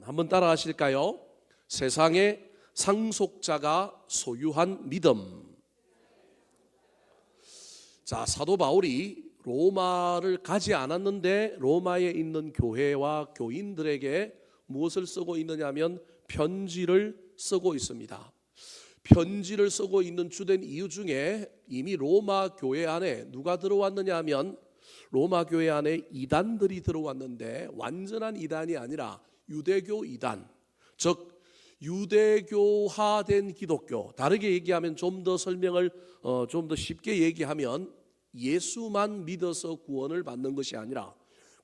한번 따라 하실까요? 세상의 상속자가 소유한 믿음. 자, 사도 바울이 로마를 가지 않았는데 로마에 있는 교회와 교인들에게 무엇을 쓰고 있느냐면 편지를 쓰고 있습니다. 편지를 쓰고 있는 주된 이유 중에 이미 로마 교회 안에 누가 들어왔느냐 하면 로마 교회 안에 이단들이 들어왔는데 완전한 이단이 아니라 유대교 이단, 즉 유대교화된 기독교. 다르게 얘기하면 좀 더 설명을 좀 더 쉽게 얘기하면 예수만 믿어서 구원을 받는 것이 아니라,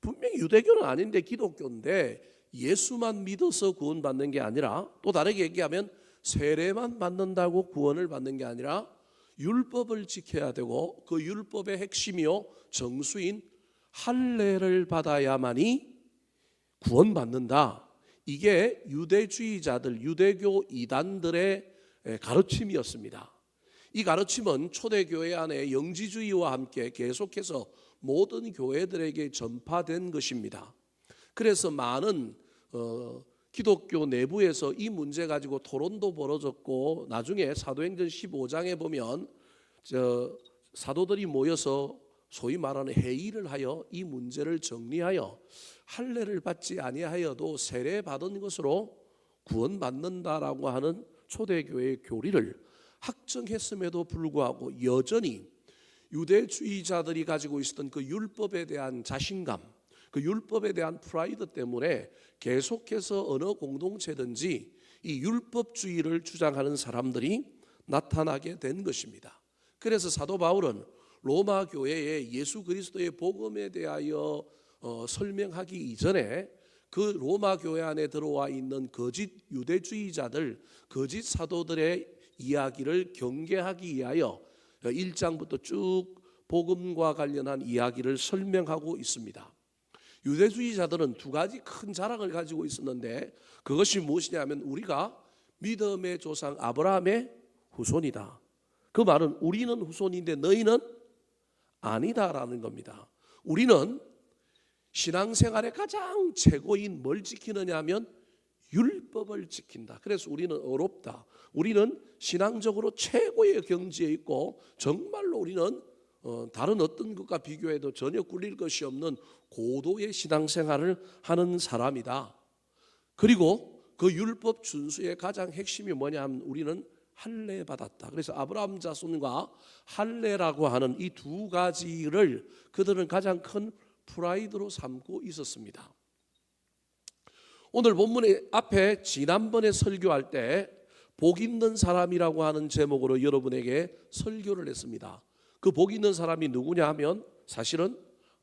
분명히 유대교는 아닌데 기독교인데 예수만 믿어서 구원받는 게 아니라, 또 다르게 얘기하면 세례만 받는다고 구원을 받는 게 아니라 율법을 지켜야 되고, 그 율법의 핵심이요 정수인 할례를 받아야만이 구원받는다. 이게 유대주의자들, 유대교 이단들의 가르침이었습니다. 이 가르침은 초대교회 안에 영지주의와 함께 계속해서 모든 교회들에게 전파된 것입니다. 그래서 많은 기독교 내부에서 이 문제 가지고 토론도 벌어졌고, 나중에 사도행전 15장에 보면 사도들이 모여서 소위 말하는 회의를 하여 이 문제를 정리하여 할례를 받지 아니하여도 세례 받은 것으로 구원받는다라고 하는 초대교회의 교리를 확정했음에도 불구하고 여전히 유대주의자들이 가지고 있었던 그 율법에 대한 자신감, 그 율법에 대한 프라이드 때문에 계속해서 어느 공동체든지 이 율법주의를 주장하는 사람들이 나타나게 된 것입니다. 그래서 사도 바울은 로마 교회에 예수 그리스도의 복음에 대하여 설명하기 이전에 그 로마 교회 안에 들어와 있는 거짓 유대주의자들, 거짓 사도들의 이야기를 경계하기 위하여 1장부터 쭉 복음과 관련한 이야기를 설명하고 있습니다. 유대주의자들은 두 가지 큰 자랑을 가지고 있었는데, 그것이 무엇이냐면 우리가 믿음의 조상 아브라함의 후손이다. 그 말은 우리는 후손인데 너희는 아니다라는 겁니다. 우리는 신앙생활의 가장 최고인 뭘 지키느냐 하면 율법을 지킨다. 그래서 우리는 어렵다. 우리는 신앙적으로 최고의 경지에 있고 정말로 우리는 다른 어떤 것과 비교해도 전혀 꿀릴 것이 없는 고도의 신앙생활을 하는 사람이다. 그리고 그 율법 준수의 가장 핵심이 뭐냐 하면 우리는 할례 받았다. 그래서 아브라함 자손과 할례라고 하는 이 두 가지를 그들은 가장 큰 프라이드로 삼고 있었습니다. 오늘 본문의 앞에 지난번에 설교할 때 복 있는 사람이라고 하는 제목으로 여러분에게 설교를 했습니다. 그 복 있는 사람이 누구냐 하면 사실은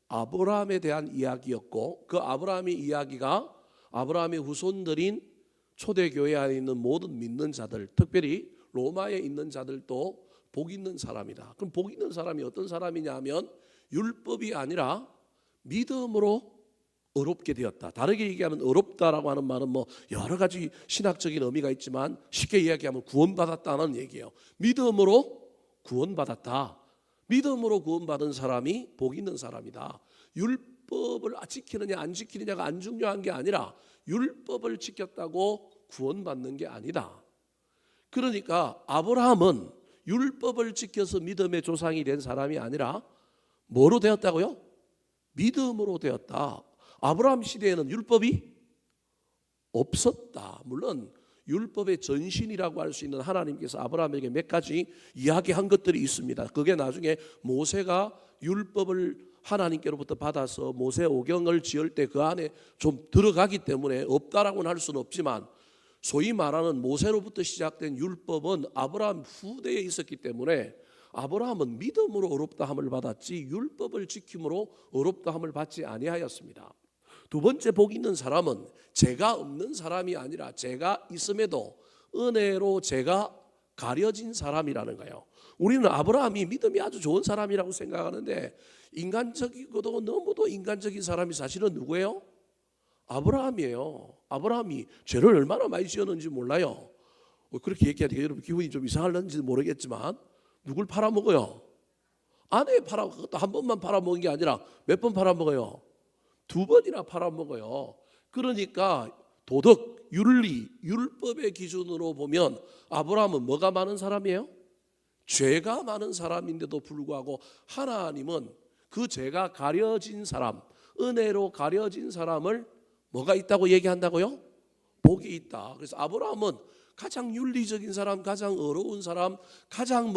아브라함에 대한 이야기였고, 그 아브라함의 이야기가 아브라함의 후손들인 초대교회 안에 있는 모든 믿는 자들, 특별히 로마에 있는 자들도 복 있는 사람이다. 그럼 복 있는 사람이 어떤 사람이냐 하면 율법이 아니라 믿음으로 어렵게 되었다. 다르게 얘기하면 어렵다라고 하는 말은 여러 가지 신학적인 의미가 있지만 쉽게 이야기하면 구원받았다는 얘기예요. 믿음으로 구원받았다. 믿음으로 구원받은 사람이 복 있는 사람이다. 율법을 지키느냐 안 지키느냐가 안 중요한 게 아니라 율법을 지켰다고 구원받는 게 아니다. 그러니까 아브라함은 율법을 지켜서 믿음의 조상이 된 사람이 아니라 뭐로 되었다고요? 믿음으로 되었다. 아브라함 시대에는 율법이 없었다. 물론 율법의 전신이라고 할 수 있는 하나님께서 아브라함에게 몇 가지 이야기한 것들이 있습니다. 그게 나중에 모세가 율법을 하나님께로부터 받아서 모세 오경을 지을 때 그 안에 좀 들어가기 때문에 없다라고는 할 수는 없지만, 소위 말하는 모세로부터 시작된 율법은 아브라함 후대에 있었기 때문에 아브라함은 믿음으로 어렵다함을 받았지 율법을 지킴으로 어렵다함을 받지 아니하였습니다. 두 번째 복 있는 사람은 죄가 없는 사람이 아니라 죄가 있음에도 은혜로 죄가 가려진 사람이라는 거예요. 우리는 아브라함이 믿음이 아주 좋은 사람이라고 생각하는데, 인간적이고도 너무도 인간적인 사람이 사실은 누구예요? 아브라함이에요. 아브라함이 죄를 얼마나 많이 지었는지 몰라요. 그렇게 얘기하니까 여러분 기분이 좀 이상할는지 모르겠지만 누굴 팔아먹어요? 아내 그것도 한 번만 팔아먹은 게 아니라 몇 번 팔아먹어요? 두 번이나 팔아먹어요. 그러니까 도덕, 윤리, 율법의 기준으로 보면 아브라함은 뭐가 많은 사람이에요? 죄가 많은 사람인데도 불구하고 하나님은 그 죄가 가려진 사람, 은혜로 가려진 사람을 뭐가 있다고 얘기한다고요? 복이 있다. 그래서 아브라함은 가장 윤리적인 사람, 가장 어려운 사람, 가장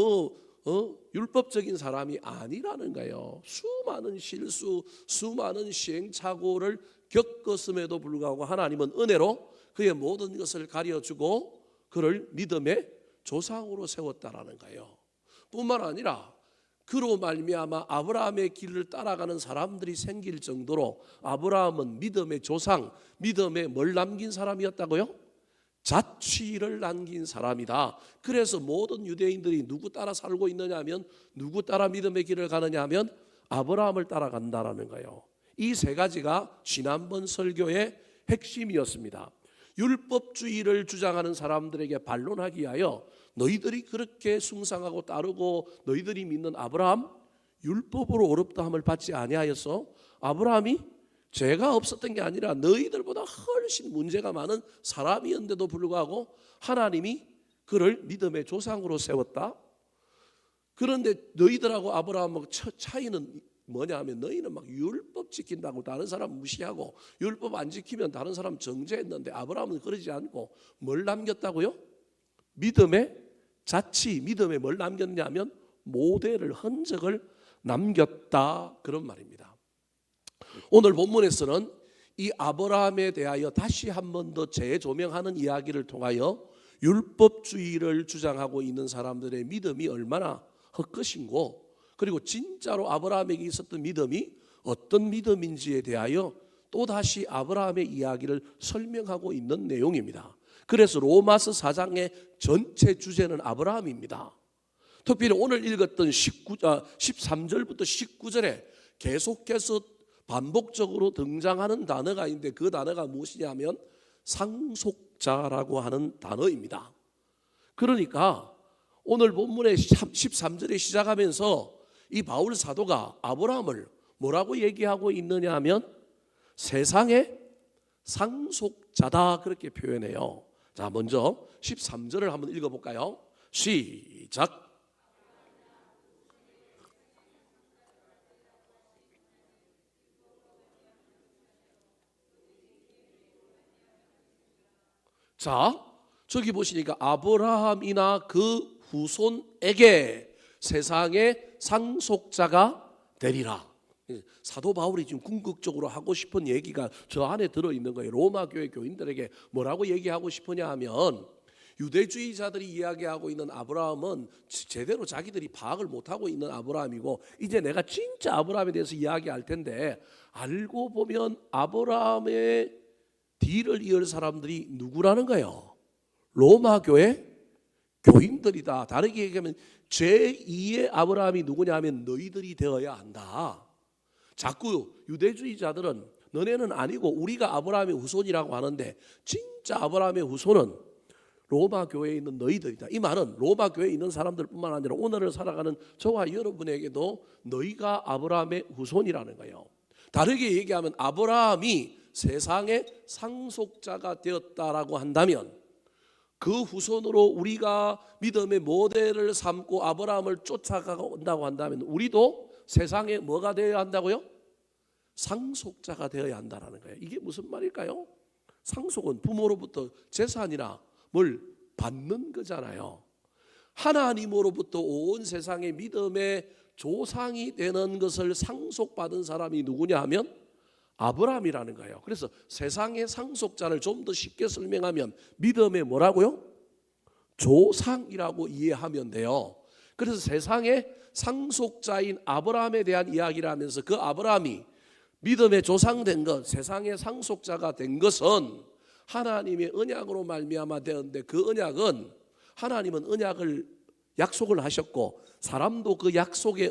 율법적인 사람이 아니라는 거예요. 수많은 실수, 수많은 시행착오를 겪었음에도 불구하고 하나님은 은혜로 그의 모든 것을 가려주고 그를 믿음의 조상으로 세웠다라는 거예요. 뿐만 아니라 그로 말미암아 아브라함의 길을 따라가는 사람들이 생길 정도로 아브라함은 믿음의 조상, 믿음의 뭘 남긴 사람이었다고요? 자취를 남긴 사람이다. 그래서 모든 유대인들이 누구 따라 살고 있느냐 하면, 누구 따라 믿음의 길을 가느냐 하면 아브라함을 따라간다라는 거예요. 이 세 가지가 지난번 설교의 핵심이었습니다. 율법주의를 주장하는 사람들에게 반론하기 위하여 너희들이 그렇게 숭상하고 따르고 너희들이 믿는 아브라함 율법으로 어렵다함을 받지 아니하였어? 아브라함이 죄가 없었던 게 아니라 너희들보다 훨씬 문제가 많은 사람이었는데도 불구하고 하나님이 그를 믿음의 조상으로 세웠다. 그런데 너희들하고 아브라함하고 차이는 뭐냐 하면 너희는 막 율법 지킨다고 다른 사람 무시하고 율법 안 지키면 다른 사람 정죄했는데 아브라함은 그러지 않고 뭘 남겼다고요? 믿음의 자치, 믿음에 뭘 남겼냐면 모델을, 흔적을 남겼다, 그런 말입니다. 오늘 본문에서는 이 아브라함에 대하여 다시 한 번 더 재조명하는 이야기를 통하여 율법주의를 주장하고 있는 사람들의 믿음이 얼마나 헛것인고, 그리고 진짜로 아브라함에게 있었던 믿음이 어떤 믿음인지에 대하여 또다시 아브라함의 이야기를 설명하고 있는 내용입니다. 그래서 로마서 4장의 전체 주제는 아브라함입니다. 특별히 오늘 읽었던 13절부터 19절에 계속해서 반복적으로 등장하는 단어가 있는데 그 단어가 무엇이냐면 상속자라고 하는 단어입니다. 그러니까 오늘 본문의 13절에 시작하면서 이 바울 사도가 아브라함을 뭐라고 얘기하고 있느냐 하면 세상의 상속자다, 그렇게 표현해요. 자, 먼저 13절을 한번 읽어볼까요? 시작. 자, 저기 보시니까 아브라함이나 그 후손에게 세상의 상속자가 되리라. 사도 바울이 지금 궁극적으로 하고 싶은 얘기가 저 안에 들어있는 거예요. 로마 교회 교인들에게 뭐라고 얘기하고 싶으냐 하면, 유대주의자들이 이야기하고 있는 아브라함은 제대로 자기들이 파악을 못하고 있는 아브라함이고, 이제 내가 진짜 아브라함에 대해서 이야기할 텐데, 알고 보면 아브라함의 뒤를 이을 사람들이 누구라는 거예요? 로마 교회 교인들이다. 다르게 얘기하면 제2의 아브라함이 누구냐 하면 너희들이 되어야 한다. 자꾸 유대주의자들은 너네는 아니고 우리가 아브라함의 후손이라고 하는데, 진짜 아브라함의 후손은 로마 교회에 있는 너희들이다. 이 말은 로마 교회에 있는 사람들뿐만 아니라 오늘을 살아가는 저와 여러분에게도 너희가 아브라함의 후손이라는 거예요. 다르게 얘기하면 아브라함이 세상의 상속자가 되었다라고 한다면, 그 후손으로 우리가 믿음의 모델을 삼고 아브라함을 쫓아간다고 한다면 우리도 세상에 뭐가 되어야 한다고요? 상속자가 되어야 한다는 거예요. 이게 무슨 말일까요? 상속은 부모로부터 재산이나 뭘 받는 거잖아요. 하나님으로부터 온 세상의 믿음의 조상이 되는 것을 상속받은 사람이 누구냐 하면 아브라함이라는 거예요. 그래서 세상의 상속자를 좀 더 쉽게 설명하면 믿음의 뭐라고요? 조상이라고 이해하면 돼요. 그래서 세상의 상속자인 아브라함에 대한 이야기를 하면서 그 아브라함이 믿음의 조상된 것, 세상의 상속자가 된 것은 하나님의 언약으로 말미암아 되었는데, 그 언약은 하나님은 언약을 약속을 하셨고 사람도 그 약속에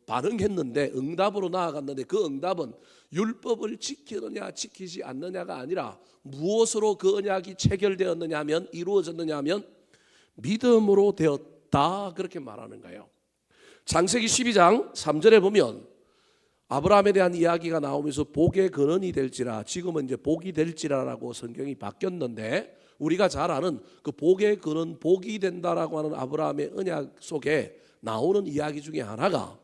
반응했는데, 응답으로 나아갔는데, 그 응답은 율법을 지키느냐 지키지 않느냐가 아니라 무엇으로 그 언약이 체결되었느냐 하면, 이루어졌느냐 하면 믿음으로 되었다, 그렇게 말하는 거예요. 창세기 12장 3절에 보면 아브라함에 대한 이야기가 나오면서 복의 근원이 될지라, 지금은 이제 복이 될지라라고 성경이 바뀌었는데, 우리가 잘 아는 그 복의 근원, 복이 된다라고 하는 아브라함의 언약 속에 나오는 이야기 중에 하나가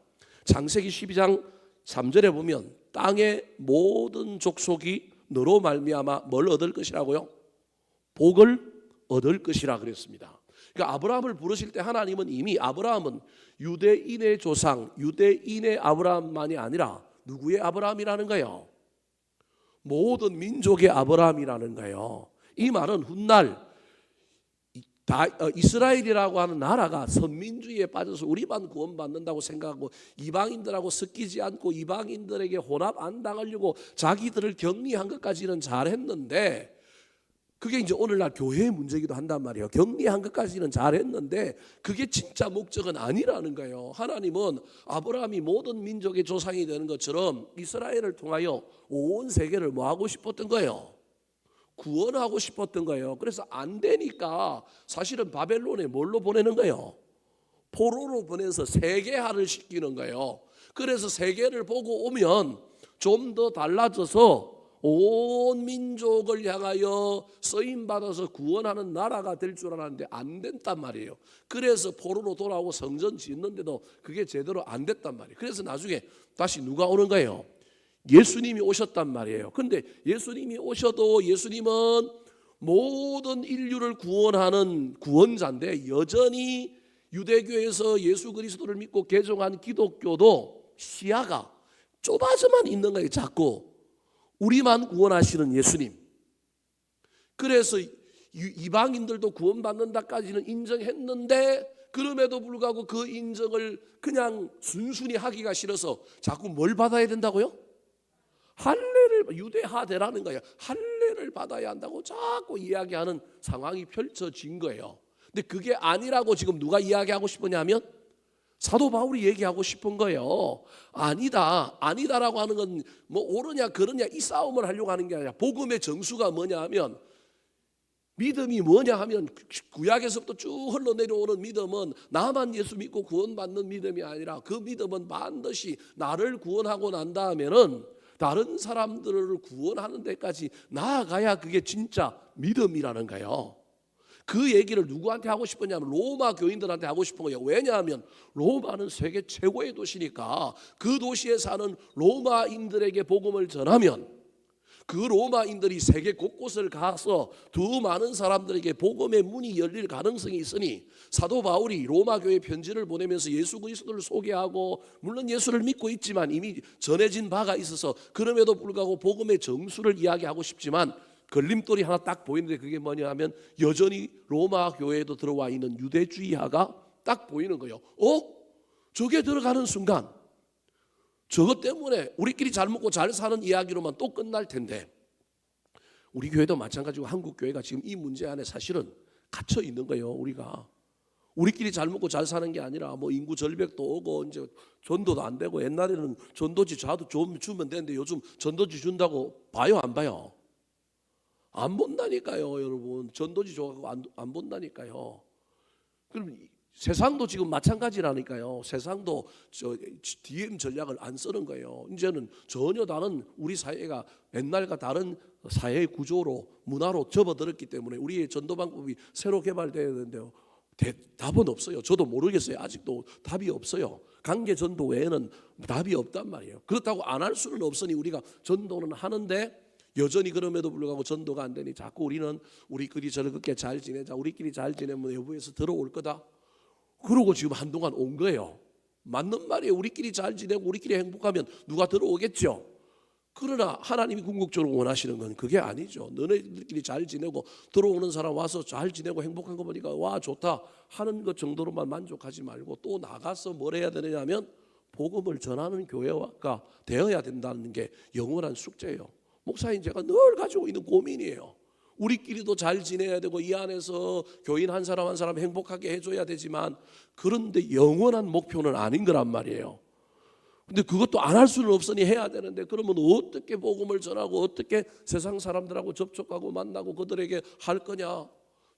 창세기 12장 3절에 보면 땅의 모든 족속이 너로 말미암아 뭘 얻을 것이라고요? 복을 얻을 것이라 그랬습니다. 그러니까 아브라함을 부르실 때 하나님은 이미 아브라함은 유대인의 조상, 유대인의 아브라함만이 아니라 누구의 아브라함이라는 거예요? 모든 민족의 아브라함이라는 거예요. 이 말은 훗날 이스라엘이라고 하는 나라가 선민주의에 빠져서 우리만 구원받는다고 생각하고 이방인들하고 섞이지 않고 이방인들에게 혼합 안 당하려고 자기들을 격리한 것까지는 잘했는데, 그게 이제 오늘날 교회의 문제이기도 한단 말이에요. 격리한 것까지는 잘했는데 그게 진짜 목적은 아니라는 거예요. 하나님은 아브라함이 모든 민족의 조상이 되는 것처럼 이스라엘을 통하여 온 세계를 뭐 하고 싶었던 거예요? 구원하고 싶었던 거예요. 그래서 안 되니까 사실은 바벨론에 뭘로 보내는 거예요? 포로로 보내서 세계화를 시키는 거예요. 그래서 세계를 보고 오면 좀 더 달라져서 온 민족을 향하여 쓰임받아서 구원하는 나라가 될 줄 알았는데 안 됐단 말이에요. 그래서 포로로 돌아오고 성전 짓는데도 그게 제대로 안 됐단 말이에요. 그래서 나중에 다시 누가 오는 거예요? 예수님이 오셨단 말이에요. 그런데 예수님이 오셔도 예수님은 모든 인류를 구원하는 구원자인데, 여전히 유대교에서 예수 그리스도를 믿고 개종한 기독교도 시야가 좁아져만 있는 거예요. 자꾸 우리만 구원하시는 예수님. 그래서 이방인들도 구원받는다까지는 인정했는데, 그럼에도 불구하고 그 인정을 그냥 순순히 하기가 싫어서 자꾸 뭘 받아야 된다고요? 할례를, 유대하되라는 거예요. 할례를 받아야 한다고 자꾸 이야기하는 상황이 펼쳐진 거예요. 근데 그게 아니라고 지금 누가 이야기하고 싶으냐면 사도 바울이 얘기하고 싶은 거예요. 아니다라고 하는 건 뭐 옳으냐 그르냐 이 싸움을 하려고 하는 게 아니라, 복음의 정수가 뭐냐 하면, 믿음이 뭐냐 하면 구약에서부터 쭉 흘러내려오는 믿음은 나만 예수 믿고 구원받는 믿음이 아니라, 그 믿음은 반드시 나를 구원하고 난 다음에는 다른 사람들을 구원하는 데까지 나아가야 그게 진짜 믿음이라는 거예요. 그 얘기를 누구한테 하고 싶었냐면 로마 교인들한테 하고 싶은 거예요. 왜냐하면 로마는 세계 최고의 도시니까 그 도시에 사는 로마인들에게 복음을 전하면 그 로마인들이 세계 곳곳을 가서 더 많은 사람들에게 복음의 문이 열릴 가능성이 있으니, 사도 바울이 로마 교회 편지를 보내면서 예수 그리스도를 소개하고, 물론 예수를 믿고 있지만 이미 전해진 바가 있어서 그럼에도 불구하고 복음의 정수를 이야기하고 싶지만 걸림돌이 하나 딱 보이는데, 그게 뭐냐 하면 여전히 로마 교회에도 들어와 있는 유대주의화가 딱 보이는 거예요. 저게 들어가는 순간 저것 때문에 우리끼리 잘 먹고 잘 사는 이야기로만 또 끝날 텐데, 우리 교회도 마찬가지고 한국 교회가 지금 이 문제 안에 사실은 갇혀 있는 거예요. 우리끼리 잘 먹고 잘 사는 게 아니라 뭐 인구 절벽도 오고 이제 전도도 안 되고, 옛날에는 전도지 좌도 좀 주면 되는데 요즘 전도지 준다고 봐요, 안 봐요? 안 본다니까요, 여러분. 전도지 줘가지고 안 본다니까요. 그럼 세상도 지금 마찬가지라니까요. 세상도 DM 전략을 안 쓰는 거예요. 이제는 전혀 다른, 우리 사회가 옛날과 다른 사회 구조로, 문화로 접어들었기 때문에 우리의 전도 방법이 새로 개발되어야 되는데요. 답은 없어요. 저도 모르겠어요. 아직도 답이 없어요. 관계 전도 외에는 답이 없단 말이에요. 그렇다고 안 할 수는 없으니 우리가 전도는 하는데, 여전히 그럼에도 불구하고 전도가 안 되니 자꾸 우리는 우리끼리 즐겁게 잘 지내자, 우리끼리 잘 지내면 외부에서 들어올 거다, 그러고 지금 한동안 온 거예요. 맞는 말이에요. 우리끼리 잘 지내고 우리끼리 행복하면 누가 들어오겠죠. 그러나 하나님이 궁극적으로 원하시는 건 그게 아니죠. 너네들끼리 잘 지내고 들어오는 사람 와서 잘 지내고 행복한 거 보니까 와 좋다 하는 것 정도로만 만족하지 말고, 또 나가서 뭘 해야 되느냐면 복음을 전하는 교회가 되어야 된다는 게 영원한 숙제예요. 목사님, 제가 늘 가지고 있는 고민이에요. 우리끼리도 잘 지내야 되고 이 안에서 교인 한 사람 한 사람 행복하게 해줘야 되지만, 그런데 영원한 목표는 아닌 거란 말이에요. 근데 그것도 안 할 수는 없으니 해야 되는데, 그러면 어떻게 복음을 전하고 어떻게 세상 사람들하고 접촉하고 만나고 그들에게 할 거냐?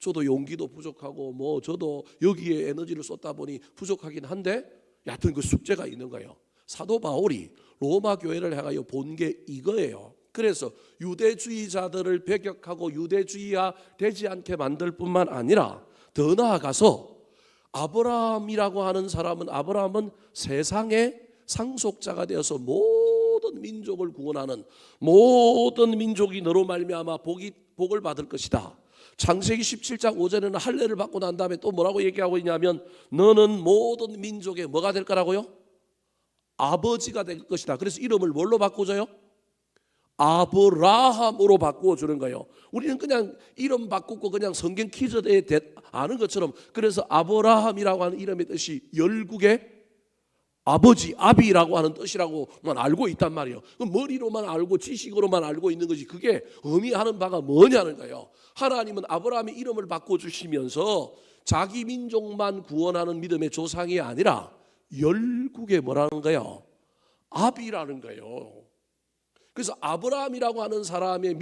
저도 용기도 부족하고 저도 여기에 에너지를 쏟다 보니 부족하긴 한데, 여하튼 그 숙제가 있는 거예요. 사도 바울이 로마 교회를 향하여 본 게 이거예요. 그래서 유대주의자들을 배격하고 유대주의화 되지 않게 만들 뿐만 아니라 더 나아가서 아브라함이라고 하는 사람은, 아브라함은 세상의 상속자가 되어서 모든 민족을 구원하는, 모든 민족이 너로 말미암아 복을 받을 것이다. 창세기 17장 5절에는 할례를 받고 난 다음에 또 뭐라고 얘기하고 있냐면 너는 모든 민족의 뭐가 될 거라고요? 아버지가 될 것이다. 그래서 이름을 뭘로 바꿔줘요? 아브라함으로 바꾸어주는 거예요. 우리는 그냥 이름 바꾸고 그냥 성경 퀴즈에 아는 것처럼, 그래서 아브라함이라고 하는 이름의 뜻이 열국의 아버지, 아비라고 하는 뜻이라고만 알고 있단 말이에요. 머리로만 알고 지식으로만 알고 있는 것이 그게 의미하는 바가 뭐냐는 거예요. 하나님은 아브라함의 이름을 바꿔주시면서 자기 민족만 구원하는 믿음의 조상이 아니라 열국의 뭐라는 거예요? 아비라는 거예요. 그래서 아브라함이라고 하는 사람의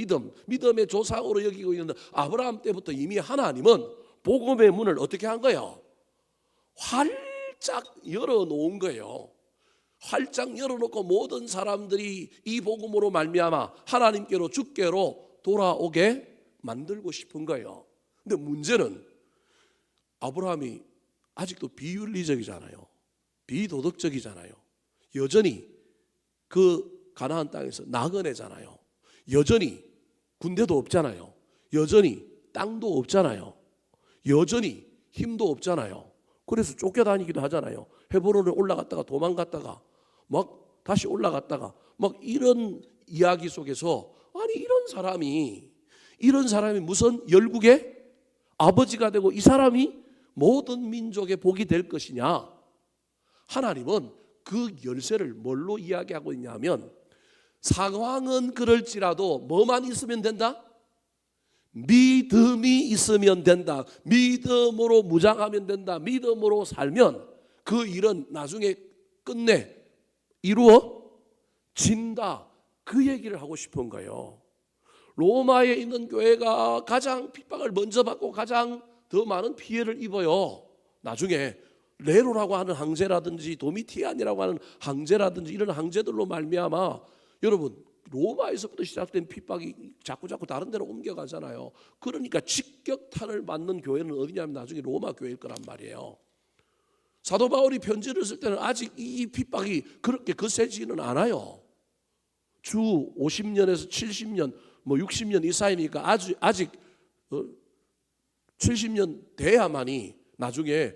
믿음의 조상으로 여기고 있는 아브라함 때부터 이미 하나님은 복음의 문을 어떻게 한 거예요? 활짝 열어놓은 거예요. 활짝 열어놓고 모든 사람들이 이 복음으로 말미암아 하나님께로 주께로 돌아오게 만들고 싶은 거예요. 근데 문제는 아브라함이 아직도 비윤리적이잖아요. 비도덕적이잖아요. 여전히 그 가나안 땅에서 나그네잖아요. 여전히 군대도 없잖아요. 여전히 땅도 없잖아요. 여전히 힘도 없잖아요. 그래서 쫓겨다니기도 하잖아요. 헤브론에 올라갔다가 도망갔다가 막 다시 올라갔다가 막 이런 이야기 속에서, 아니 이런 사람이 무슨 열국의 아버지가 되고 이 사람이 모든 민족의 복이 될 것이냐. 하나님은 그 열쇠를 뭘로 이야기하고 있냐면, 상황은 그럴지라도 뭐만 있으면 된다? 믿음이 있으면 된다. 믿음으로 무장하면 된다. 믿음으로 살면 그 일은 나중에 끝내 이루어진다. 그 얘기를 하고 싶은 거예요. 로마에 있는 교회가 가장 핍박을 먼저 받고 가장 더 많은 피해를 입어요. 나중에 네로라고 하는 황제라든지 도미티안이라고 하는 황제라든지 이런 황제들로 말미암아, 여러분 로마에서부터 시작된 핍박이 자꾸 다른 데로 옮겨가잖아요. 그러니까 직격탄을 맞는 교회는 어디냐면 나중에 로마 교회일 거란 말이에요. 사도 바울이 편지를 쓸 때는 아직 이 핍박이 그렇게 거세지는 않아요. 주 50년에서 70년, 60년 이 사이니까 아직 70년 돼야만이 나중에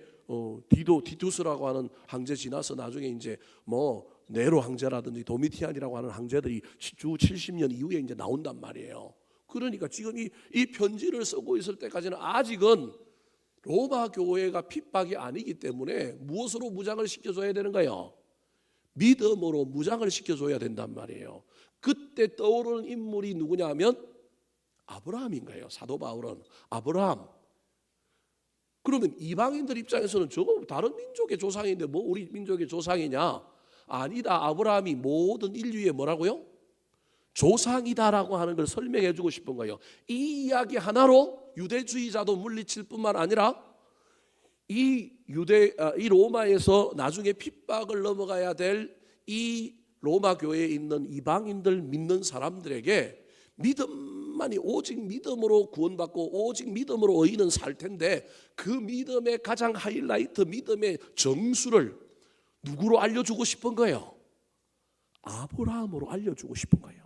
디두스라고 하는 황제 지나서 나중에 이제 네로 황제라든지 도미티안이라고 하는 황제들이 주 70년 이후에 이제 나온단 말이에요. 그러니까 지금 이 편지를 쓰고 있을 때까지는 아직은 로마 교회가 핍박이 아니기 때문에 무엇으로 무장을 시켜줘야 되는 거예요? 믿음으로 무장을 시켜줘야 된단 말이에요. 그때 떠오르는 인물이 누구냐면 아브라함인 거예요. 사도 바울은 아브라함. 그러면 이방인들 입장에서는 저거 다른 민족의 조상인데 뭐 우리 민족의 조상이냐? 아니다. 아브라함이 모든 인류의 뭐라고요? 조상이다라고 하는 걸 설명해 주고 싶은 거예요. 이 이야기 하나로 유대주의자도 물리칠 뿐만 아니라 이 로마에서 나중에 핍박을 넘어가야 될 이 로마 교회에 있는 이방인들 믿는 사람들에게 믿음만이, 오직 믿음으로 구원받고 오직 믿음으로 의인은 살 텐데, 그 믿음의 가장 하이라이트, 믿음의 정수를 누구로 알려주고 싶은 거예요? 아브라함으로 알려주고 싶은 거예요.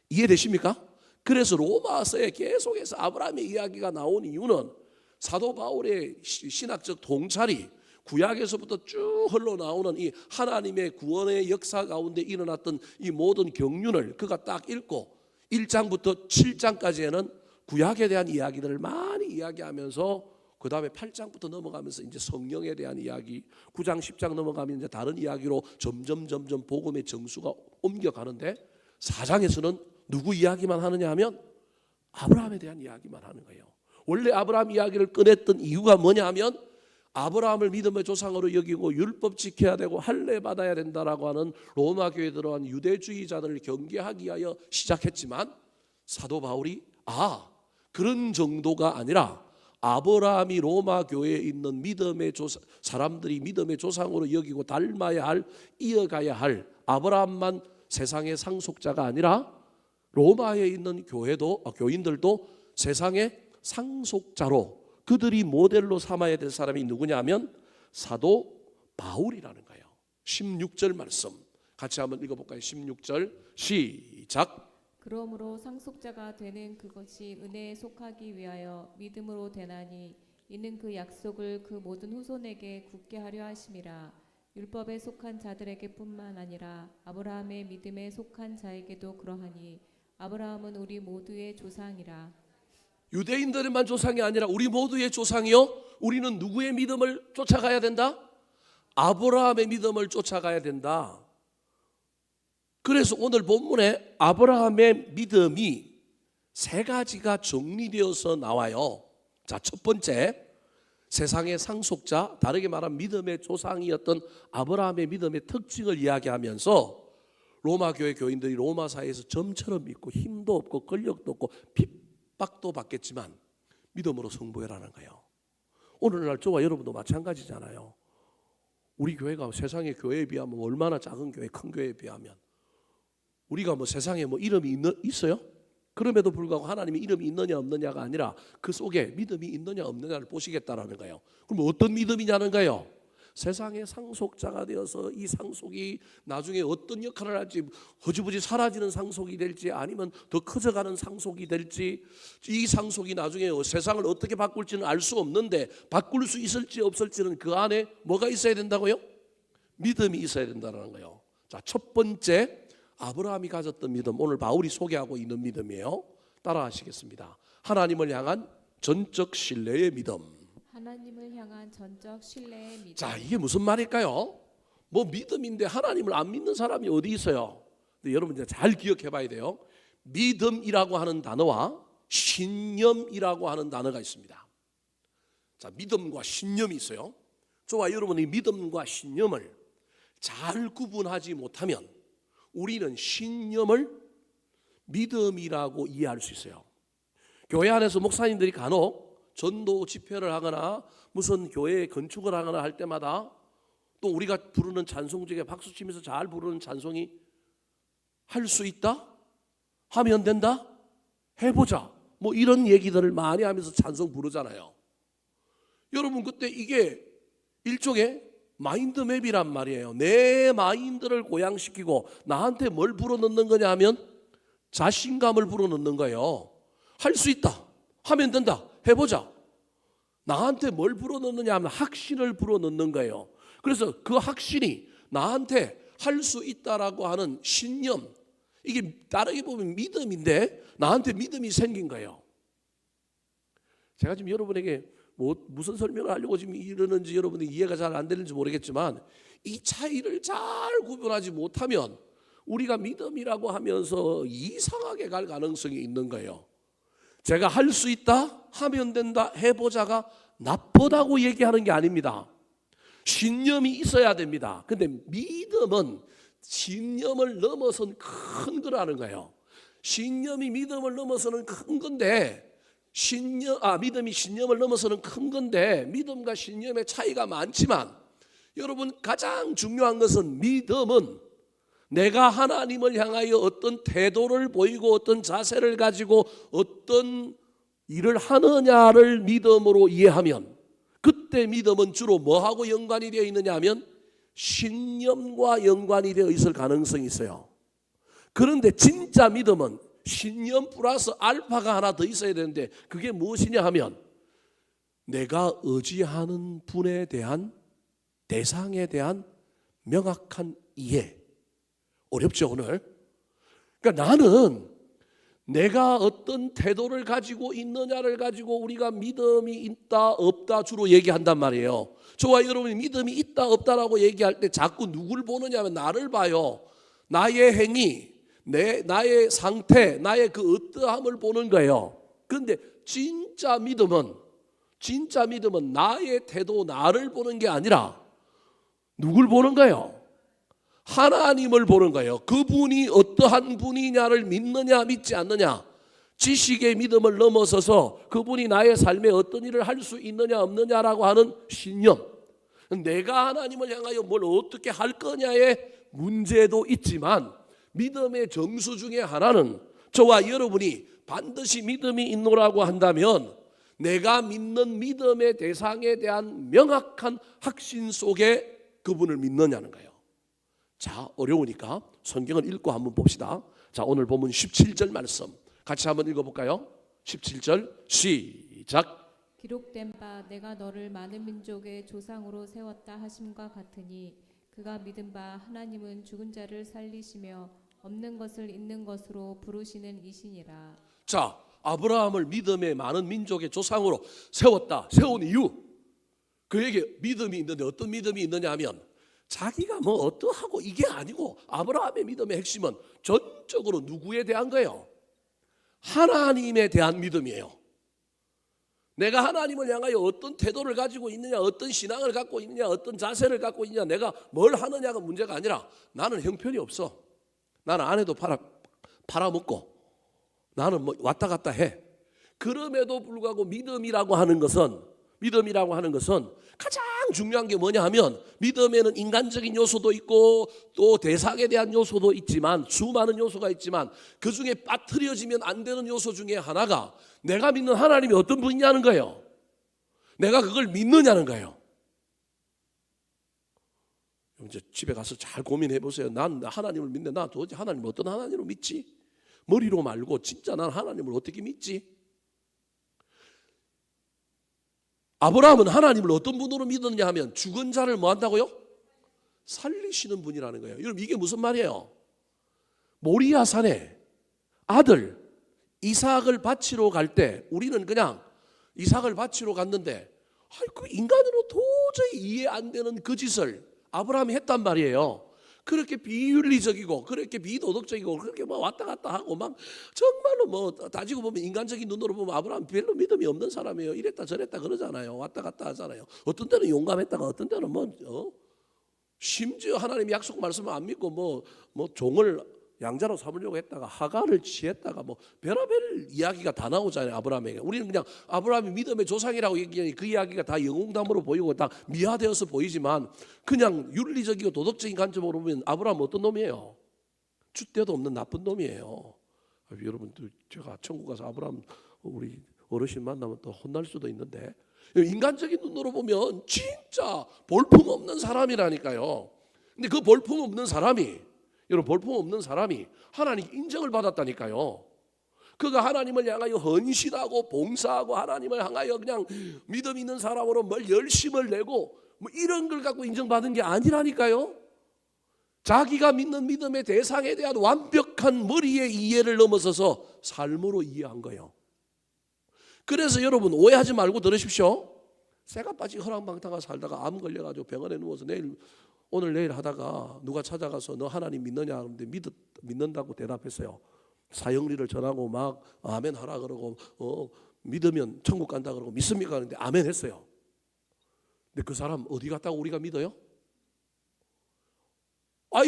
이해되십니까? 그래서 로마서에 계속해서 아브라함의 이야기가 나온 이유는 사도 바울의 신학적 통찰이 구약에서부터 쭉 흘러나오는 이 하나님의 구원의 역사 가운데 일어났던 이 모든 경륜을 그가 딱 읽고 1장부터 7장까지에는 구약에 대한 이야기들을 많이 이야기하면서 그 다음에 8장부터 넘어가면서 이제 성령에 대한 이야기, 9장 10장 넘어가면 이제 다른 이야기로 점점 복음의 정수가 옮겨가는데, 4장에서는 누구 이야기만 하느냐 하면 아브라함에 대한 이야기만 하는 거예요. 원래 아브라함 이야기를 꺼냈던 이유가 뭐냐 하면 아브라함을 믿음의 조상으로 여기고 율법 지켜야 되고 할례 받아야 된다라고 하는 로마 교회에 들어간 유대주의자들을 경계하기 위하여 시작했지만, 사도 바울이 그런 정도가 아니라 아브라함이 로마 교회에 있는 믿음의 사람들이 믿음의 조상으로 여기고 닮아야 할, 이어가야 할 아브라함만 세상의 상속자가 아니라 로마에 있는 교인들도 세상의 상속자로 그들이 모델로 삼아야 될 사람이 누구냐 하면 사도 바울이라는 거예요. 16절 말씀 같이 한번 읽어볼까요? 16절 시작. 그러므로 상속자가 되는 그것이 은혜에 속하기 위하여 믿음으로 되나니 이는 그 약속을 그 모든 후손에게 굳게 하려 하심이라. 율법에 속한 자들에게뿐만 아니라 아브라함의 믿음에 속한 자에게도 그러하니 아브라함은 우리 모두의 조상이라. 유대인들만 조상이 아니라 우리 모두의 조상이요. 우리는 누구의 믿음을 쫓아가야 된다? 아브라함의 믿음을 쫓아가야 된다. 그래서 오늘 본문에 아브라함의 믿음이 세 가지가 정리되어서 나와요. 자, 첫 번째, 세상의 상속자, 다르게 말하면 믿음의 조상이었던 아브라함의 믿음의 특징을 이야기하면서 로마 교회 교인들이 로마 사회에서 점처럼 믿고 힘도 없고 권력도 없고 핍박도 받겠지만 믿음으로 승부해라는 거예요. 오늘날 저와 여러분도 마찬가지잖아요. 우리 교회가 세상의 교회에 비하면 얼마나 작은 교회, 큰 교회에 비하면 우리가 뭐 세상에 뭐 이름이 있어요? 그럼에도 불구하고 하나님이 이름이 있느냐 없느냐가 아니라 그 속에 믿음이 있느냐 없느냐를 보시겠다라는 거예요. 그럼 어떤 믿음이냐는 거예요. 세상의 상속자가 되어서 이 상속이 나중에 어떤 역할을 할지, 허지부지 사라지는 상속이 될지 아니면 더 커져가는 상속이 될지, 이 상속이 나중에 세상을 어떻게 바꿀지는 알 수 없는데 바꿀 수 있을지 없을지는 그 안에 뭐가 있어야 된다고요? 믿음이 있어야 된다는 거예요. 자, 첫 번째 아브라함이 가졌던 믿음, 오늘 바울이 소개하고 있는 믿음이에요. 따라 하시겠습니다. 하나님을 향한 전적 신뢰의 믿음. 하나님을 향한 전적 신뢰의 믿음. 자, 이게 무슨 말일까요? 뭐 믿음인데 하나님을 안 믿는 사람이 어디 있어요? 근데 여러분 이제 잘 기억해 봐야 돼요. 믿음이라고 하는 단어와 신념이라고 하는 단어가 있습니다. 자, 믿음과 신념이 있어요. 저와 여러분이 믿음과 신념을 잘 구분하지 못하면 우리는 신념을 믿음이라고 이해할 수 있어요. 교회 안에서 목사님들이 간혹 전도 집회를 하거나 무슨 교회 건축을 하거나 할 때마다 또 우리가 부르는 찬송 중에 박수치면서 잘 부르는 찬송이 할 수 있다? 하면 된다? 해보자. 뭐 이런 얘기들을 많이 하면서 찬송 부르잖아요. 여러분 그때 이게 일종의 마인드맵이란 말이에요. 내 마인드를 고양시키고 나한테 뭘 불어넣는 거냐 하면 자신감을 불어넣는 거예요. 할 수 있다. 하면 된다. 해보자. 나한테 뭘 불어넣느냐 하면 확신을 불어넣는 거예요. 그래서 그 확신이 나한테 할 수 있다라고 하는 신념, 이게 다르게 보면 믿음인데 나한테 믿음이 생긴 거예요. 제가 지금 여러분에게 무슨 설명을 하려고 지금 이러는지 여러분이 이해가 잘 안 되는지 모르겠지만 이 차이를 잘 구분하지 못하면 우리가 믿음이라고 하면서 이상하게 갈 가능성이 있는 거예요. 제가 할 수 있다, 하면 된다, 해보자가 나쁘다고 얘기하는 게 아닙니다. 신념이 있어야 됩니다. 근데 믿음은 신념을 넘어선 큰 거라는 거예요. 신념이 믿음을 넘어서는 큰 건데 믿음이 신념을 넘어서는 큰 건데 믿음과 신념의 차이가 많지만 여러분 가장 중요한 것은 믿음은 내가 하나님을 향하여 어떤 태도를 보이고 어떤 자세를 가지고 어떤 일을 하느냐를 믿음으로 이해하면 그때 믿음은 주로 뭐하고 연관이 되어 있느냐 하면 신념과 연관이 되어 있을 가능성이 있어요. 그런데 진짜 믿음은 신념 플러스 알파가 하나 더 있어야 되는데 그게 무엇이냐 하면 내가 의지하는 분에 대한 대상에 대한 명확한 이해. 어렵죠 오늘? 그러니까 나는 내가 어떤 태도를 가지고 있느냐를 가지고 우리가 믿음이 있다 없다 주로 얘기한단 말이에요. 저와 여러분이 믿음이 있다 없다라고 얘기할 때 자꾸 누굴 보느냐 하면 나를 봐요. 나의 행위, 나의 상태, 나의 그 어떠함을 보는 거예요. 그런데 진짜 믿음은 나의 태도, 나를 보는 게 아니라 누굴 보는 거예요? 하나님을 보는 거예요. 그분이 어떠한 분이냐를 믿느냐 믿지 않느냐, 지식의 믿음을 넘어서서 그분이 나의 삶에 어떤 일을 할 수 있느냐 없느냐라고 하는 신념, 내가 하나님을 향하여 뭘 어떻게 할 거냐의 문제도 있지만, 믿음의 정수 중에 하나는 저와 여러분이 반드시 믿음이 있노라고 한다면 내가 믿는 믿음의 대상에 대한 명확한 확신 속에 그분을 믿느냐는 거예요. 자, 어려우니까 성경을 읽고 한번 봅시다. 자, 오늘 본문 17절 말씀 같이 한번 읽어볼까요? 17절 시작. 기록된 바 내가 너를 많은 민족의 조상으로 세웠다 하심과 같으니 그가 믿은 바 하나님은 죽은 자를 살리시며 없는 것을 있는 것으로 부르시는 이시니라. 자, 아브라함을 믿음의 많은 민족의 조상으로 세웠다. 세운 이유, 그에게 믿음이 있는데 어떤 믿음이 있느냐 하면 자기가 뭐 어떠하고 이게 아니고, 아브라함의 믿음의 핵심은 전적으로 누구에 대한 거예요? 하나님에 대한 믿음이에요. 내가 하나님을 향하여 어떤 태도를 가지고 있느냐, 어떤 신앙을 갖고 있느냐, 어떤 자세를 갖고 있느냐, 내가 뭘 하느냐가 문제가 아니라 나는 형편이 없어. 나는 아내도 팔아먹고 나는 뭐 왔다 갔다 해. 그럼에도 불구하고 믿음이라고 하는 것은 가장 중요한 게 뭐냐 하면, 믿음에는 인간적인 요소도 있고 또 대상에 대한 요소도 있지만, 수많은 요소가 있지만 그 중에 빠뜨려지면 안 되는 요소 중에 하나가 내가 믿는 하나님이 어떤 분이냐는 거예요. 내가 그걸 믿느냐는 거예요. 이제 집에 가서 잘 고민해 보세요. 난 하나님을 믿는데 나 도대체 하나님을 어떤 하나님으로 믿지? 머리로 말고 진짜 난 하나님을 어떻게 믿지? 아브라함은 하나님을 어떤 분으로 믿었냐 하면 죽은 자를 뭐 한다고요? 살리시는 분이라는 거예요. 여러분, 이게 무슨 말이에요? 모리아 산에 아들 이삭을 바치러 갈 때 우리는 그냥 이삭을 바치러 갔는데, 그 인간으로 도저히 이해 안 되는 그 짓을 아브라함이 했단 말이에요. 그렇게 비윤리적이고 그렇게 비도덕적이고 그렇게 뭐 왔다 갔다 하고 막 정말로 뭐 따지고 보면 인간적인 눈으로 보면 아브라함 별로 믿음이 없는 사람이에요. 이랬다 저랬다 그러잖아요. 왔다 갔다 하잖아요. 어떤 때는 용감했다가 어떤 때는 심지어 하나님 약속 말씀을 안 믿고 뭐 종을 양자로 삼으려고 했다가 하갈을 취했다가 뭐 별의별 이야기가 다 나오잖아요. 아브라함에게. 우리는 그냥 아브라함이 믿음의 조상이라고 얘기하니 그 이야기가 다 영웅담으로 보이고 다 미화되어서 보이지만, 그냥 윤리적이고 도덕적인 관점으로 보면 아브라함은 어떤 놈이에요? 줏대도 없는 나쁜 놈이에요. 여러분들, 제가 천국 가서 아브라함 우리 어르신 만나면 또 혼날 수도 있는데, 인간적인 눈으로 보면 진짜 볼품 없는 사람이라니까요. 근데 그 볼품 없는 사람이, 여러분, 볼품 없는 사람이 하나님 인정을 받았다니까요. 그가 하나님을 향하여 헌신하고 봉사하고 하나님을 향하여 그냥 믿음 있는 사람으로 뭘 열심을 내고 뭐 이런 걸 갖고 인정받은 게 아니라니까요. 자기가 믿는 믿음의 대상에 대한 완벽한 머리의 이해를 넘어서서 삶으로 이해한 거예요. 그래서 여러분, 오해하지 말고 들으십시오. 새가 빠지게 허랑방탕하게 살다가 암 걸려가지고 병원에 누워서 오늘 내일 하다가 누가 찾아가서 너 하나님 믿느냐 하는데 믿는다고 대답했어요. 사형리를 전하고 막 아멘 하라 그러고 믿으면 천국 간다 그러고 믿습니까 하는데 아멘 했어요. 근데 그 사람 어디 갔다고 우리가 믿어요?